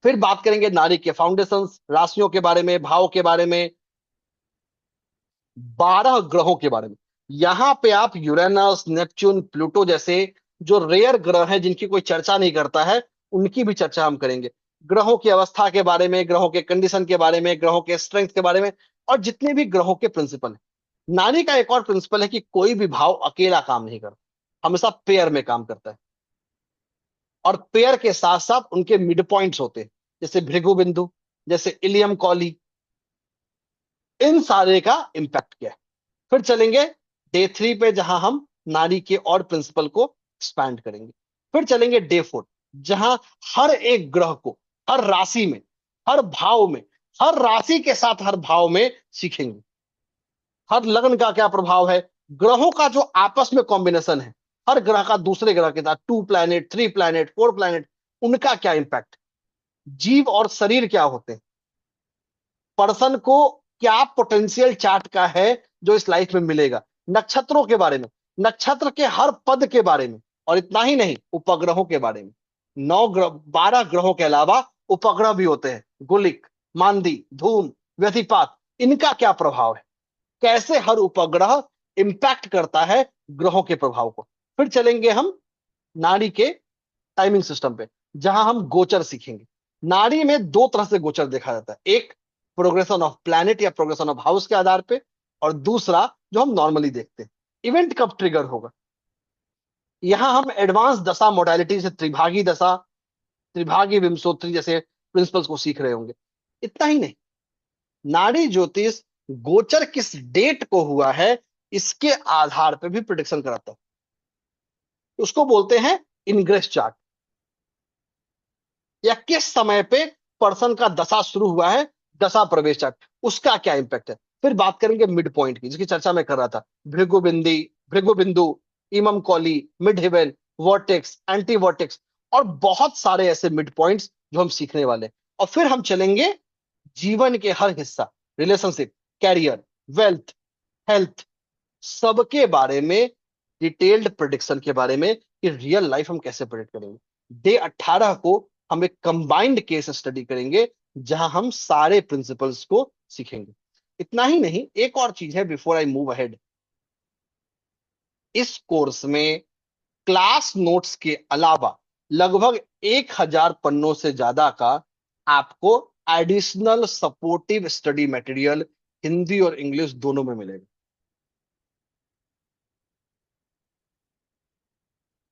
फिर बात करेंगे नाड़ी के फाउंडेशंस, राशियों के बारे में, भाव के बारे में, 12 ग्रहों के बारे में। यहां पे आप यूरेनस, नेपच्यून, प्लूटो जैसे जो रेयर ग्रह हैं, जिनकी कोई चर्चा नहीं करता है, उनकी भी चर्चा हम करेंगे। ग्रहों की अवस्था के बारे में, ग्रहों के कंडीशन के बारे में, ग्रहों के स्ट्रेंथ के बारे में, और जितने भी ग्रहों के प्रिंसिपल हैं। नाड़ी का एक और प्रिंसिपल है कि कोई भी भाव अकेला काम नहीं करता, हमेशा पेयर में काम करता है। और पेयर के साथ साथ उनके मिड पॉइंट्स होते हैं, जैसे भृगु बिंदु, जैसे इलियम कॉली। इन सारे का इंपैक्ट क्या है। फिर चलेंगे डे 3 पे, जहां हम नाड़ी के और प्रिंसिपल को एक्सपैंड करेंगे। फिर चलेंगे डे 4, जहां हर एक ग्रह को, हर राशि में, हर भाव में, हर राशि के साथ हर भाव में सीखेंगे। हर लग्न का क्या प्रभाव है, ग्रहों का जो आपस में कॉम्बिनेशन है, हर ग्रह का दूसरे ग्रह के साथ, 2 प्लैनेट, 3 प्लैनेट, 4 प्लैनेट, उनका क्या इंपैक्ट, जीव और शरीर क्या होते हैं, पर्सन को क्या पोटेंशियल चार्ट का है जो इस लाइफ में मिलेगा, नक्षत्रों के बारे में, नक्षत्र के हर पद के बारे में, और इतना ही नहीं, उपग्रहों के बारे में। 9 ग्रह, 12 ग्रहों के अलावा उपग्रह भी होते हैं, गुलिक, मांदी, धूम, व्यतिपात, इनका क्या प्रभाव है, कैसे हर उपग्रह इंपैक्ट करता है ग्रहों के प्रभाव को। फिर चलेंगे हम नाड़ी के टाइमिंग सिस्टम पे, जहां हम गोचर सीखेंगे। नाड़ी में दो तरह से गोचर देखा जाता है, एक प्रोग्रेशन ऑफ प्लैनेट या प्रोग्रेशन ऑफ हाउस के आधार पे, और दूसरा जो हम नॉर्मली देखते हैं, इवेंट कब ट्रिगर होगा। यहां हम एडवांस दशा मोडालिटी से त्रिभागी दशा, त्रिभागी विंशोत्तरी जैसे प्रिंसिपल्स को सीख रहे होंगे। इतना ही नहीं, नाड़ी ज्योतिष गोचर किस डेट को हुआ है इसके आधार पर भी प्रिडिक्शन कराता है। उसको बोलते हैं इनग्रेस चार्ट, या किस समय पे पर्सन का दशा शुरू हुआ है, दशा प्रवेश चार्ट, उसका क्या इंपैक्ट है। फिर बात करेंगे मिड पॉइंट की, जिसकी चर्चा मैं कर रहा था, Bhrigubindi, Bhrigubindu, imum coeli, midheaven, vertex, anti vertex, और बहुत सारे ऐसे मिड पॉइंट्स जो हम सीखने वाले हैं। और फिर हम चलेंगे जीवन के हर हिस्सा, रिलेशनशिप, कैरियर, वेल्थ, हेल्थ, सबके बारे में डिटेल्ड प्रिडिक्शन के बारे में, कि रियल लाइफ हम कैसे प्रिडिक्ट करेंगे। डे 18 को हम एक कंबाइंड केस स्टडी करेंगे, जहां हम सारे प्रिंसिपल्स को सीखेंगे। इतना ही नहीं, एक और चीज है बिफोर आई मूव अहेड। इस कोर्स में क्लास नोट्स के अलावा लगभग 1000 पन्नों से ज्यादा का आपको additional supportive study material Hindi और इंग्लिश दोनों में मिलेगा,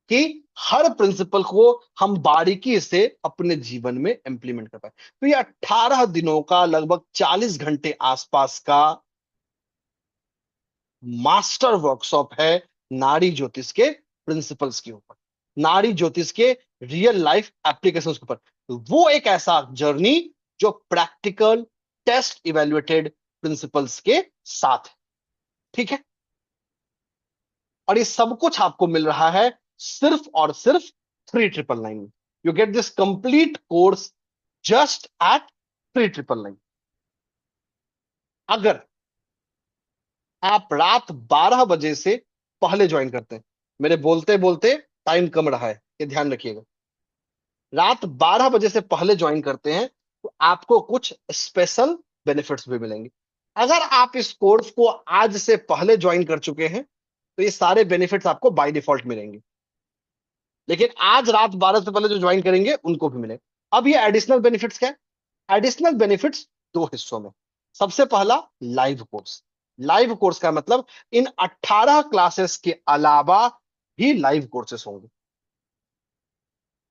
कि हर प्रिंसिपल को हम बारीकी से अपने जीवन में इंप्लीमेंट कर पाए। तो ये 18 दिनों का लगभग 40 घंटे आसपास का मास्टर वर्कशॉप है नाड़ी ज्योतिष के प्रिंसिपल्स के ऊपर, नाड़ी ज्योतिष के रियल लाइफ एप्लीकेशंस के ऊपर। तो वो एक ऐसा जर्नी जो प्रैक्टिकल, टेस्ट इवेल्युएटेड प्रिंसिपल्स के साथ है। ठीक है, और ये सब कुछ आपको मिल रहा है सिर्फ और सिर्फ 3999 में। You get this complete course just at 3999। अगर आप रात 12 बजे से पहले ज्वाइन करते हैं। मेरे बोलते बोलते टाइम कम रहा है, ये ध्यान रखिएगा। रात 12 बजे से पहले ज्वाइन करते हैं तो आपको कुछ स्पेशल बेनिफिट्स भी मिलेंगे। अगर आप इस कोर्स को आज से पहले ज्वाइन कर चुके हैं तो ये सारे बेनिफिट्स आपको बाय डिफॉल्ट मिलेंगे, लेकिन आज रात 12 से पहले जो ज्वाइन करेंगे उनको भी मिलेगा। अब ये एडिशनल बेनिफिट्स क्या है? एडिशनल बेनिफिट्स दो हिस्सों में। सबसे पहला, लाइव कोर्स। लाइव कोर्स का मतलब इन 18 क्लासेस के अलावा भी लाइव कोर्सेस होंगे।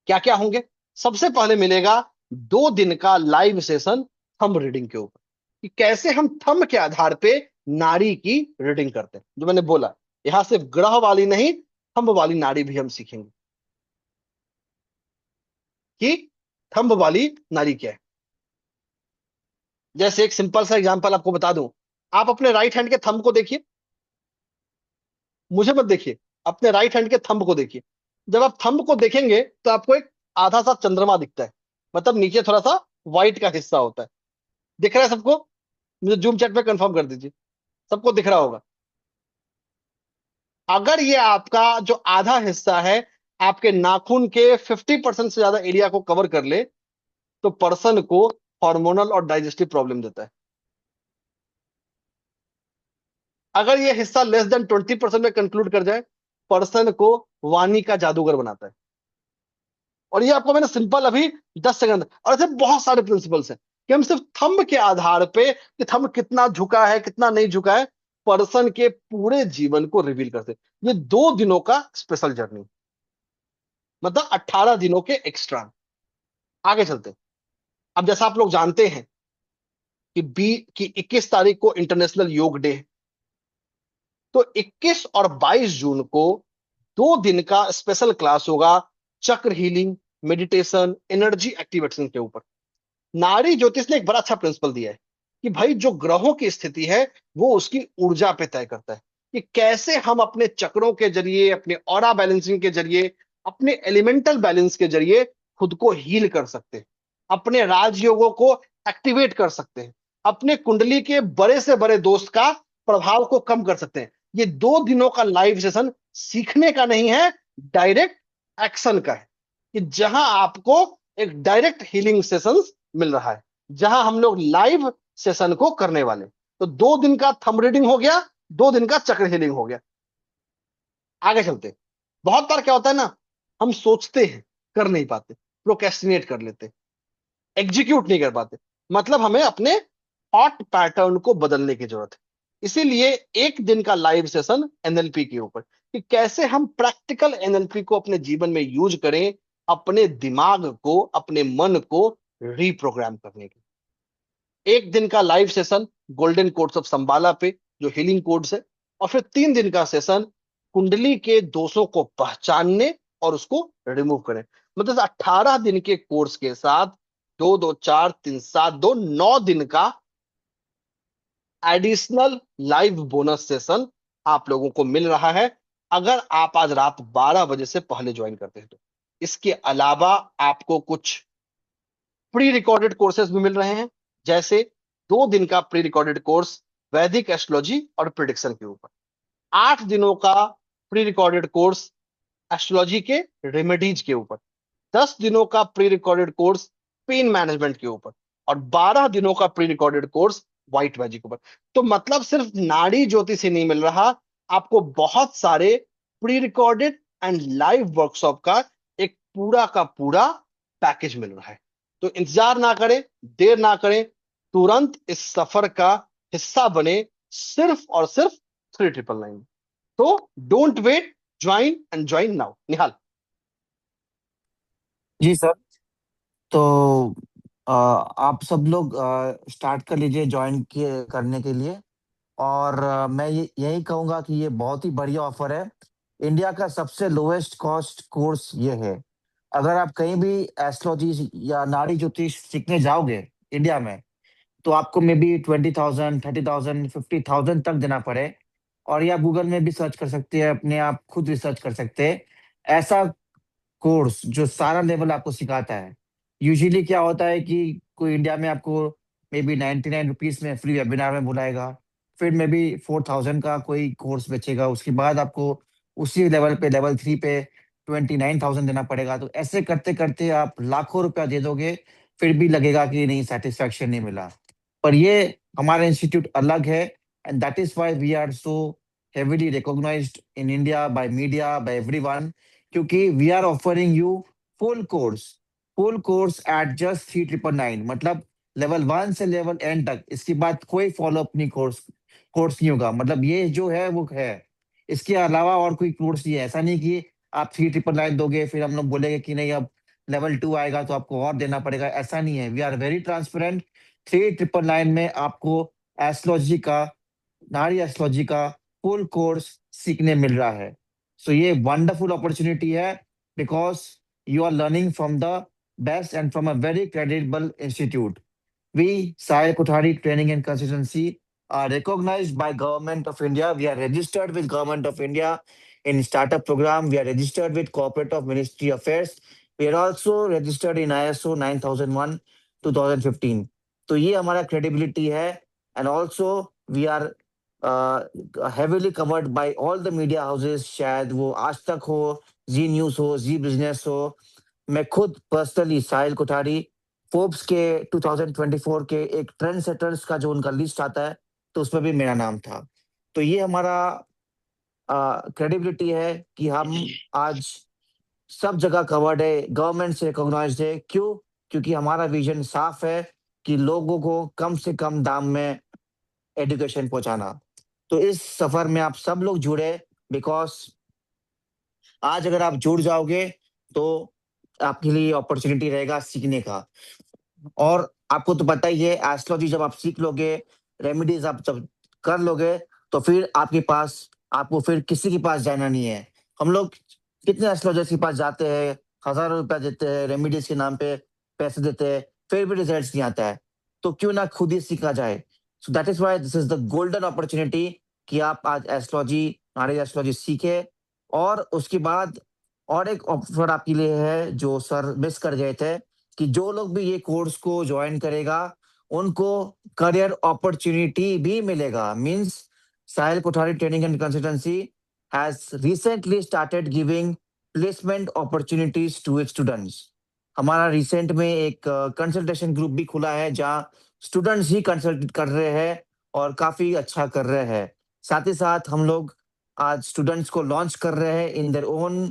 क्या क्या होंगे? सबसे पहले मिलेगा 2 दिन का लाइव सेशन थंब रीडिंग के ऊपर, कि कैसे हम थंब के आधार पे नाड़ी की रीडिंग करते हैं। जो मैंने बोला, यहां सिर्फ ग्रह वाली नहीं, थंब वाली नाड़ी भी हम सीखेंगे कि थंब वाली नाड़ी क्या है। जैसे एक सिंपल सा एग्जांपल आपको बता दूं, आप अपने राइट हैंड के थंब को देखिए, मुझे मत देखिए, अपने राइट हैंड के थंब को देखिए। जब आप थंब को देखेंगे तो आपको एक आधा सा चंद्रमा दिखता है, मतलब नीचे थोड़ा सा व्हाइट का हिस्सा होता है। दिख रहा है सबको? मुझे जूम चैट पे कंफर्म कर दीजिए, सबको दिख रहा होगा। अगर ये आपका जो आधा हिस्सा है आपके नाखून के 50% से ज्यादा एरिया को कवर कर ले तो पर्सन को हार्मोनल और डाइजेस्टिव प्रॉब्लम देता है। अगर ये हिस्सा लेस देन 20% में कंक्लूड कर जाए, पर्सन को वाणी का जादूगर बनाता है। और ये आपको मैंने सिंपल अभी 10 सेकंड, और ऐसे बहुत सारे प्रिंसिपल्स हैं कि हम सिर्फ थंब के आधार पे कि थंब कितना झुका है कितना नहीं झुका है, पर्सन के पूरे जीवन को रिवील करते हैं। ये 2 दिनों का स्पेशल जर्नी, मतलब 18 दिनों के एक्स्ट्रा। आगे चलते हैं। अब जैसा आप लोग जानते हैं कि 21 तारीख को इंटरनेशनल योग डे है, तो 21 और 22 जून को 2 दिन का स्पेशल क्लास होगा चक्र हीलिंग, मेडिटेशन, एनर्जी एक्टिवेशन के ऊपर। नारी ज्योतिष ने एक बड़ा अच्छा प्रिंसिपल दिया है कि भाई जो ग्रहों की स्थिति है वो उसकी ऊर्जा पे तय करता है कि कैसे हम अपने चक्रों के जरिए, अपने ऑरा बैलेंसिंग के जरिए, अपने एलिमेंटल बैलेंस के जरिए खुद को हील कर सकते हैं, अपने राजयोगों को एक्टिवेट कर सकते हैं, अपने कुंडली के बड़े से बड़े दोस्त का प्रभाव को कम कर सकते हैं। ये 2 दिनों का लाइव सेशन सीखने का नहीं है, डायरेक्ट एक्शन का है, कि जहां आपको एक डायरेक्ट हीलिंग सेशंस मिल रहा है, जहां हम लोग लाइव सेशन को करने वाले। तो 2 दिन का थंब रीडिंग हो गया, 2 दिन का चक्र हीलिंग हो गया। आगे चलते। बहुत बार क्या होता है ना, हम सोचते हैं, कर नहीं पाते, प्रोक्रेस्टिनेट कर लेते, एग्जीक्यूट नहीं कर पाते। मतलब हमें अपने थॉट पैटर्न को बदलने की जरूरत है। इसीलिए 1 दिन का लाइव सेशन एनएलपी के ऊपर, कि कैसे हम प्रैक्टिकल एनएलपी को अपने जीवन में यूज करें, अपने दिमाग को, अपने मन को रीप्रोग्राम करने के। 1 दिन का live session golden codes of Shambhala पे, जो हीलिंग कोड्स है। और फिर 3 दिन का सेशन कुंडली के दोषों को पहचानने और उसको रिमूव करें। मतलब 18 दिन के कोर्स के साथ 2 2 4 3 7 2 9 दिन का एडिशनल लाइव बोनस सेशन आप लोगों को मिल रहा है, अगर आप आज रात 12 बजे से पहले ज्वाइन करते हैं तो। इसके अलावा आपको कुछ प्री रिकॉर्डेड कोर्सेज भी मिल रहे हैं, जैसे 2 दिन का प्री रिकॉर्डेड कोर्स वैदिक एस्ट्रोलॉजी और प्रिडिक्शन के ऊपर, 8 दिनों का प्री रिकॉर्डेड कोर्स एस्ट्रोलॉजी के रेमेडीज के ऊपर, 10 दिनों का pre recorded course pain management के ऊपर, और 12 दिनों का pre recorded course white magic के ऊपर। तो मतलब सिर्फ नाड़ी ज्योतिष ही नहीं मिल रहा, आपको बहुत सारे pre recorded and live workshop का एक पूरा का पूरा पैकेज मिल रहा है। तो इंतजार ना करें, देर ना करें, तुरंत इस सफर का हिस्सा बने, सिर्फ और सिर्फ 3999। तो don't wait, join and join now. Nihal. जी सर। तो आप सब लोग स्टार्ट कर लीजिए ज्वाइन करने के लिए। और मैं यही कहूंगा कि ये बहुत ही बढ़िया ऑफर है। इंडिया का सबसे लोएस्ट कॉस्ट कोर्स ये है। अगर आप कहीं भी एस्ट्रोलॉजी या नाड़ी ज्योतिष सीखने जाओगे इंडिया में, तो आपको मे बी 20,000, 30,000, 50,000 तक देना पड़े। और या गूगल में भी सर्च कर सकते हैं, अपने आप खुद रिसर्च कर सकते हैं। ऐसा कोर्स जो सारा लेवल आपको सिखाता है। यूजुअली क्या होता है कि कोई इंडिया में आपको मे बी 99 रुपीज में फ्री वेबिनार में बुलाएगा, फिर मे बी 4,000 का कोई कोर्स बेचेगा, उसके बाद आपको उसी लेवल पे, लेवल 3 पे 29,000 देना पड़ेगा। तो ऐसे करते करते आप लाखों रुपया दे दोगे, फिर भी लगेगा कि नहीं, सेटिस्फैक्शन नहीं मिला। पर ये हमारा इंस्टीट्यूट अलग है, and that is why we are so heavily recognized in India by media, by everyone, क्योंकि we are offering you full course, full course at just 3,999, मतलब लेवल 1 से लेवल एन तक। इसके बाद कोई फॉलो अप नहीं, कोर्स कोर्स नहीं होगा। मतलब ये जो है वो है, इसके अलावा और कोई कोर्स नहीं है। ऐसा नहीं कि आप 3,999 दोगे फिर हम लोग बोलेंगे कि नहीं, अब लेवल 2 आएगा तो आपको और देना पड़ेगा, ऐसा नहीं है। We are very transparent. 3,999 में आपको एस्ट्रोलॉजी का, नारी एस्ट्रोलॉजी का फुल कोर्स सीखने मिल रहा है। सो ये वंडरफुल अपॉर्चुनिटी है, because you are learning from the best and from a very credible institute. We, Sahil Kothari Training and Consultancy, are recognized by Government of India. We are registered with Government of India in startup program. We are registered with Corporate of Ministry Affairs. We are also registered in ISO 9001 2015. तो ये हमारा credibility है, and also we are heavily covered by all the media houses, शायद वो आज तक हो, जी news हो, जी बिजनेस हो। मैं खुद पर्सनली, साहिल कोठारी, फोर्ब्स के 2024 के एक ट्रेंड सेटर्स का जो उनका लिस्ट आता है, तो उसमें भी मेरा नाम था। तो ये हमारा क्रेडिबिलिटी है कि हम आज सब जगह कवर्ड है, गवर्नमेंट से रिकॉग्नाइज्ड है। क्यों? क्योंकि हमारा विजन साफ है कि लोगों को कम से कम दाम में एजुकेशन पहुंचाना। तो इस सफर में आप सब लोग जुड़े, बिकॉज आज अगर आप जुड़ जाओगे तो आपके लिए अपॉर्चुनिटी रहेगा सीखने का। और आपको तो पता ही है, एस्ट्रोलॉजी जब आप सीख लोगे, रेमेडीज आप जब कर लोगे, तो फिर आपके पास, आपको फिर किसी के पास जाना नहीं है। हम लोग कितने एस्ट्रोलॉजर्स के पास जाते हैं, हजारों रुपया देते हैं, रेमेडीज के नाम पे पैसे देते हैं, फिर भी रिजल्ट नहीं आता है। तो क्यों ना खुद ही सीखा जाए। So that is why this is the golden opportunity कि आप आज एस्ट्रोलॉजी, नारी एस्ट्रोलॉजी सीखे। और उसके बाद और एक ऑफर आपके लिए है जो सर मिस कर गए थे, कि जो लोग भी ये कोर्स को ज्वाइन करेगा, उनको करियर अपॉर्चुनिटी भी मिलेगा। Means Sahil Kothari training and consultancy has recently started giving placement opportunities to its students. हमारा रिसेंट में एक कंसल्टेशन ग्रुप भी खुला है, जहां स्टूडेंट्स ही कंसल्ट कर रहे हैं और काफी अच्छा कर रहे हैं। साथ ही साथ हम लोग आज स्टूडेंट्स को लॉन्च कर रहे हैं इन देयर ओन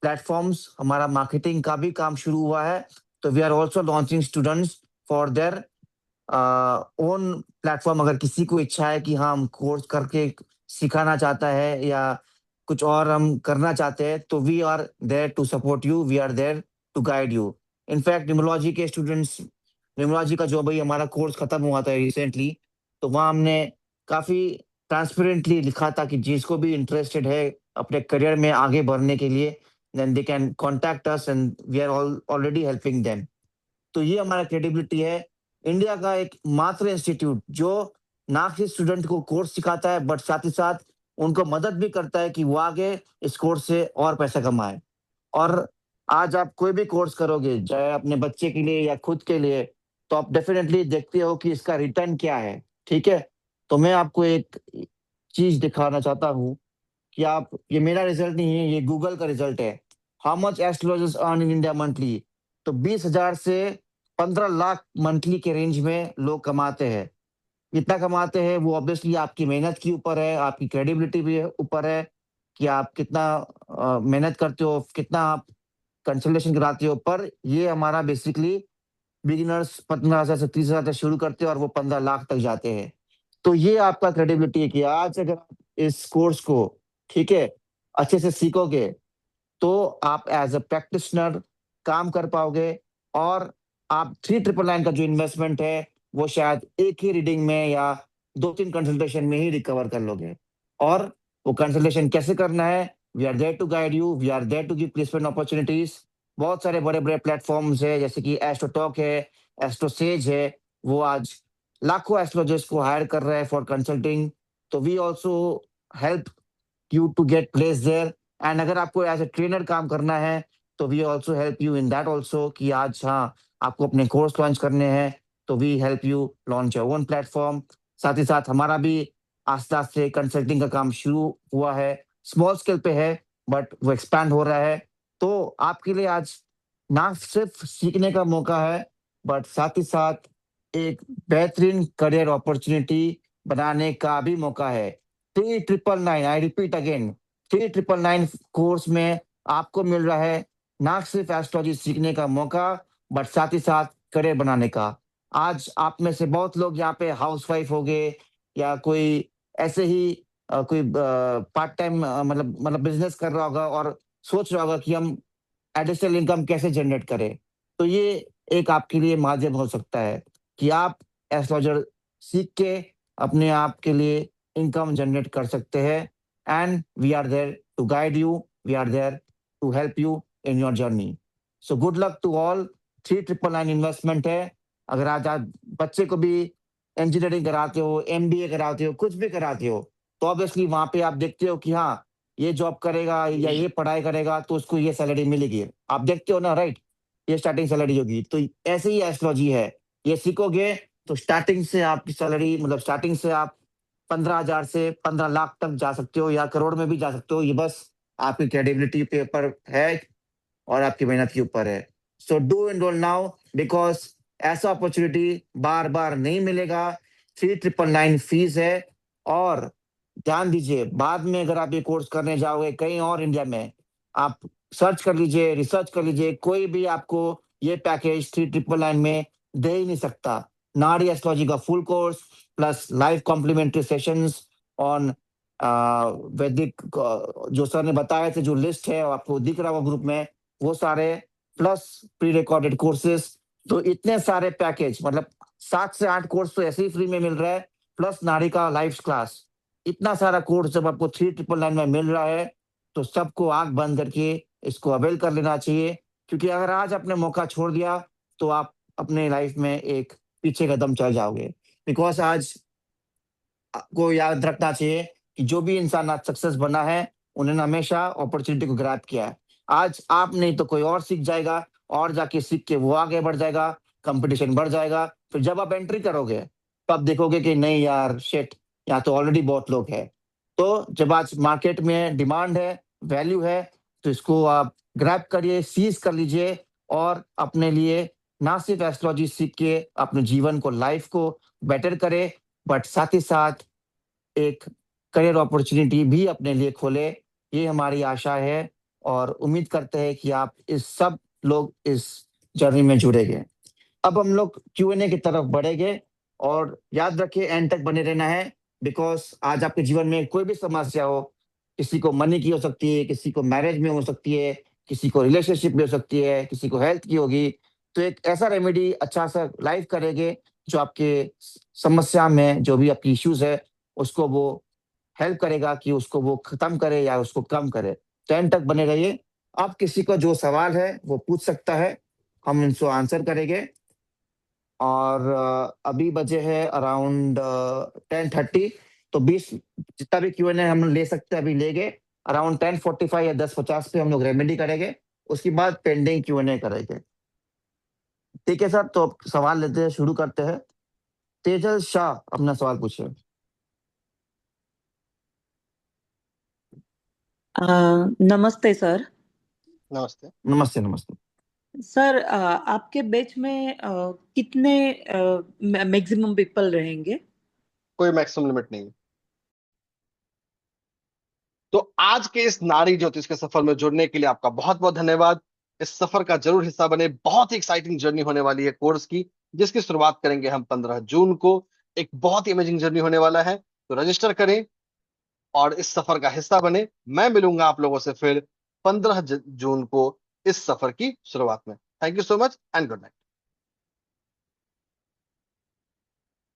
प्लेटफॉर्म्स। हमारा मार्केटिंग का भी काम शुरू हुआ है। तो we are also launching students for their own platform. अगर किसी को इच्छा है कि हाँ, हम कोर्स करके सिखाना चाहता है या कुछ और हम करना चाहते हैं, तो we are there to support you, we are there to guide you. In fact numerology के स्टूडेंट्स, न्यूमरोलॉजी का जो भाई हमारा कोर्स खत्म हुआ था रिसेंटली, तो वहाँ हमने काफी ट्रांसपेरेंटली लिखा था कि जिसको भी इंटरेस्टेड है अपने करियर में आगे बढ़ने के लिए, then they can contact us and we are already helping them. तो ये हमारा क्रेडिबिलिटी है। इंडिया का एक मात्र इंस्टीट्यूट जो ना सिर्फ स्टूडेंट को कोर्स सिखाता है, बट साथ ही साथ उनको मदद भी करता है कि वो आगे इस कोर्स से और पैसा कमाए। और आज आप कोई भी कोर्स करोगे, चाहे अपने बच्चे के लिए या खुद के लिए, तो आप डेफिनेटली देखते हो कि इसका रिटर्न क्या है। ठीक है? तो मैं आपको एक चीज दिखाना चाहता हूँ कि आप, ये मेरा रिजल्ट नहीं है, ये गूगल का रिजल्ट है। How much astrologers earn in India monthly? तो 20,000 से 15 लाख मंथली के रेंज में लोग कमाते हैं। कितना कमाते हैं वो ऑब्वियसली आपकी मेहनत के ऊपर है, आपकी क्रेडिबिलिटी भी ऊपर है, कि आप कितना मेहनत करते हो, कितना आप कंसल्टेशन कराते हो। पर ये हमारा बेसिकली बिगिनर्स 15,000 से 30,000 से शुरू करते हैं और वो 15 लाख तक जाते हैं। तो ये आपका क्रेडिबिलिटी है कि आज अगर आप इस कोर्स को, ठीक है, अच्छे से सीखोगे, तो आप एज अ प्रैक्टिशनर काम कर पाओगे। और आप 3,999 का जो इन्वेस्टमेंट है, वो शायद एक ही रीडिंग में या 2-3 कंसल्टेशन में ही रिकवर कर लोगे। और वो कंसल्टेशन कैसे करना है, we are there to guide you, we are there to give placement opportunities. बहुत सारे बड़े बड़े प्लेटफॉर्म्स है, जैसे कि एस्ट्रो टॉक है, एस्ट्रो सेज है, वो आज लाखों एस्ट्रोलॉजिस्ट को हायर कर रहे हैं फॉर कंसल्टिंग। तो we also help you to get placed there। And अगर आपको एज ए ट्रेनर काम करना है, तो we also help you in that also, कि आज हाँ, आपको अपने कोर्स लॉन्च करने हैं, तो we help you launch your own platform. साथ ही साथ हमारा भी आस्ते आस्ते कंसल्टिंग का काम शुरू हुआ है, स्मॉल स्केल पे है बट वो एक्सपैंड हो रहा है। तो आपके लिए आज ना सिर्फ सीखने का मौका है बट साथ ही साथ एक बेहतरीन करियर अपॉर्चुनिटी बनाने का भी मौका है। 3999, आई रिपीट अगेन, 3999 कोर्स में आपको मिल रहा है ना सिर्फ एस्ट्रोलॉजी सीखने का मौका बट साथ ही साथ करियर बनाने का। आज आप में से बहुत लोग यहाँ पे हाउसवाइफ हो गए या कोई ऐसे ही कोई पार्ट टाइम मतलब बिजनेस कर रहा होगा और सोच रहा होगा कि हम एडिशनल इनकम कैसे जनरेट करें। तो ये एक आपके लिए माध्यम हो सकता है कि आप एस्ट्रोलॉजर सीख के अपने आप के लिए इनकम जनरेट कर सकते हैं। And we are there to guide you, we are there to help you in your journey. So good luck to all. 3999 investment है। अगर आज आप बच्चे को भी इंजीनियरिंग कराते हो, एमबीए कराते हो, कुछ भी कराते हो, तो ऑब्वियसली वहां पे आप देखते हो कि हाँ, ये जॉब करेगा या ये पढ़ाई करेगा तो उसको ये सैलरी मिलेगी। आप देखते हो ना, राइट? ये स्टार्टिंग सैलरी होगी। तो ऐसे ही एस्ट्रोलॉजी है, ये सीखोगे तो स्टार्टिंग से आपकी सैलरी मतलब स्टार्टिंग से आप 15,000 से 15 लाख तक जा सकते हो या करोड़ में भी जा सकते हो। ये बस आपकी क्रेडिबिलिटी के ऊपर है और आपकी मेहनत के ऊपर है। So do enrol now because ऐसा अपॉर्चुनिटी बार बार नहीं मिलेगा। 3999 फीस है। और ध्यान दीजिए, बाद में अगर आप ये कोर्स करने जाओगे कहीं और इंडिया में, आप सर्च कर लीजिए, रिसर्च कर लीजिए, कोई भी आपको ये पैकेज 3999 में दे ही नहीं सकता। नाड़ी एस्ट्रोलॉजी का full course plus live complimentary sessions on वैदिक, जो सर ने बताए थे, जो लिस्ट है आपको दिख रहा होगा ग्रुप में, वो सारे प्लस प्री रिकॉर्डेड कोर्सेज। तो इतने सारे पैकेज, मतलब 7 से 8 कोर्स तो ऐसे ही फ्री में मिल रहा है, प्लस नाड़ी का लाइव क्लास। इतना सारा कोर्स जब आपको 3999 में मिल रहा है तो सबको आंख बंद करके इसको अवेल कर लेना चाहिए। क्योंकि अगर आज आपने मौका छोड़ दिया तो आप अपने लाइफ में एक पीछे कदम चल जाओगे। बिकॉज आज को याद रखना चाहिए कि जो भी इंसान आज सक्सेस बना है, उन्होंने हमेशा अपॉर्चुनिटी को ग्रैब किया है। आज आप नहीं तो कोई और सीख जाएगा और जाके सीख के वो आगे बढ़ जाएगा, कंपटीशन बढ़ जाएगा। फिर जब आप एंट्री करोगे तब देखोगे कि नहीं यार, शिट, यहाँ तो ऑलरेडी बहुत लोग हैं। तो जब आज मार्केट में डिमांड है, वैल्यू है, तो इसको आप ग्रैब करिए, सीज कर लीजिए और अपने लिए ना सिर्फ एस्ट्रोलॉजी सीख के अपने जीवन को, लाइफ को बेटर करे बट साथ ही साथ एक करियर अपॉर्चुनिटी भी अपने लिए खोले। ये हमारी आशा है और उम्मीद करते हैं कि आप इस सब लोग इस जर्नी में जुड़ेंगे। अब हम लोग Q&A की तरफ बढ़ेंगे और याद रखिए एंड तक बने रहना है। बिकॉज आज आपके जीवन में कोई भी समस्या हो, किसी को मनी की हो सकती है, किसी को मैरिज में हो सकती है, किसी को रिलेशनशिप में हो सकती है, किसी को हेल्थ की होगी, तो एक ऐसा रेमेडी अच्छा सा लाइफ करेंगे जो आपके समस्या में जो भी आपकी इश्यूज है उसको वो हेल्प करेगा कि उसको वो खत्म करे या उसको कम करे। तो एंड तक बने रहिए। आप किसी को जो सवाल है वो पूछ सकता है, हम इनको आंसर करेंगे। और अभी बजे है अराउंड 10:30। तो 20 जितना भी Q&A हम ले सकते हैं अभी लेंगे। अराउंड 10:45 या 10:50 पे हम लोग रेमेडी करेंगे, उसके बाद पेंडिंग Q&A करेंगे। ठीक है सर, तो अब सवाल लेते हैं, शुरू करते हैं। तेजल शाह अपना सवाल पूछे। नमस्ते सर। नमस्ते। नमस्ते नमस्ते। सर, आपके बैच में कितने मैक्सिमम पीपल रहेंगे? कोई मैक्सिमम लिमिट नहीं है। तो आज के इस नारी ज्योतिष के सफर में जुड़ने के लिए आपका बहुत बहुत धन्यवाद। इस सफर का जरूर हिस्सा बने। बहुत ही एक्साइटिंग जर्नी होने वाली है कोर्स की, जिसकी शुरुआत करेंगे हम 15 जून को। एक बहुत ही अमेजिंग जर्नी होने वाला है, तो रजिस्टर करें और इस सफर का हिस्सा बने। मैं मिलूंगा आप लोगों से फिर 15 जून को इस सफर की शुरुआत में। Thank you so much and good night.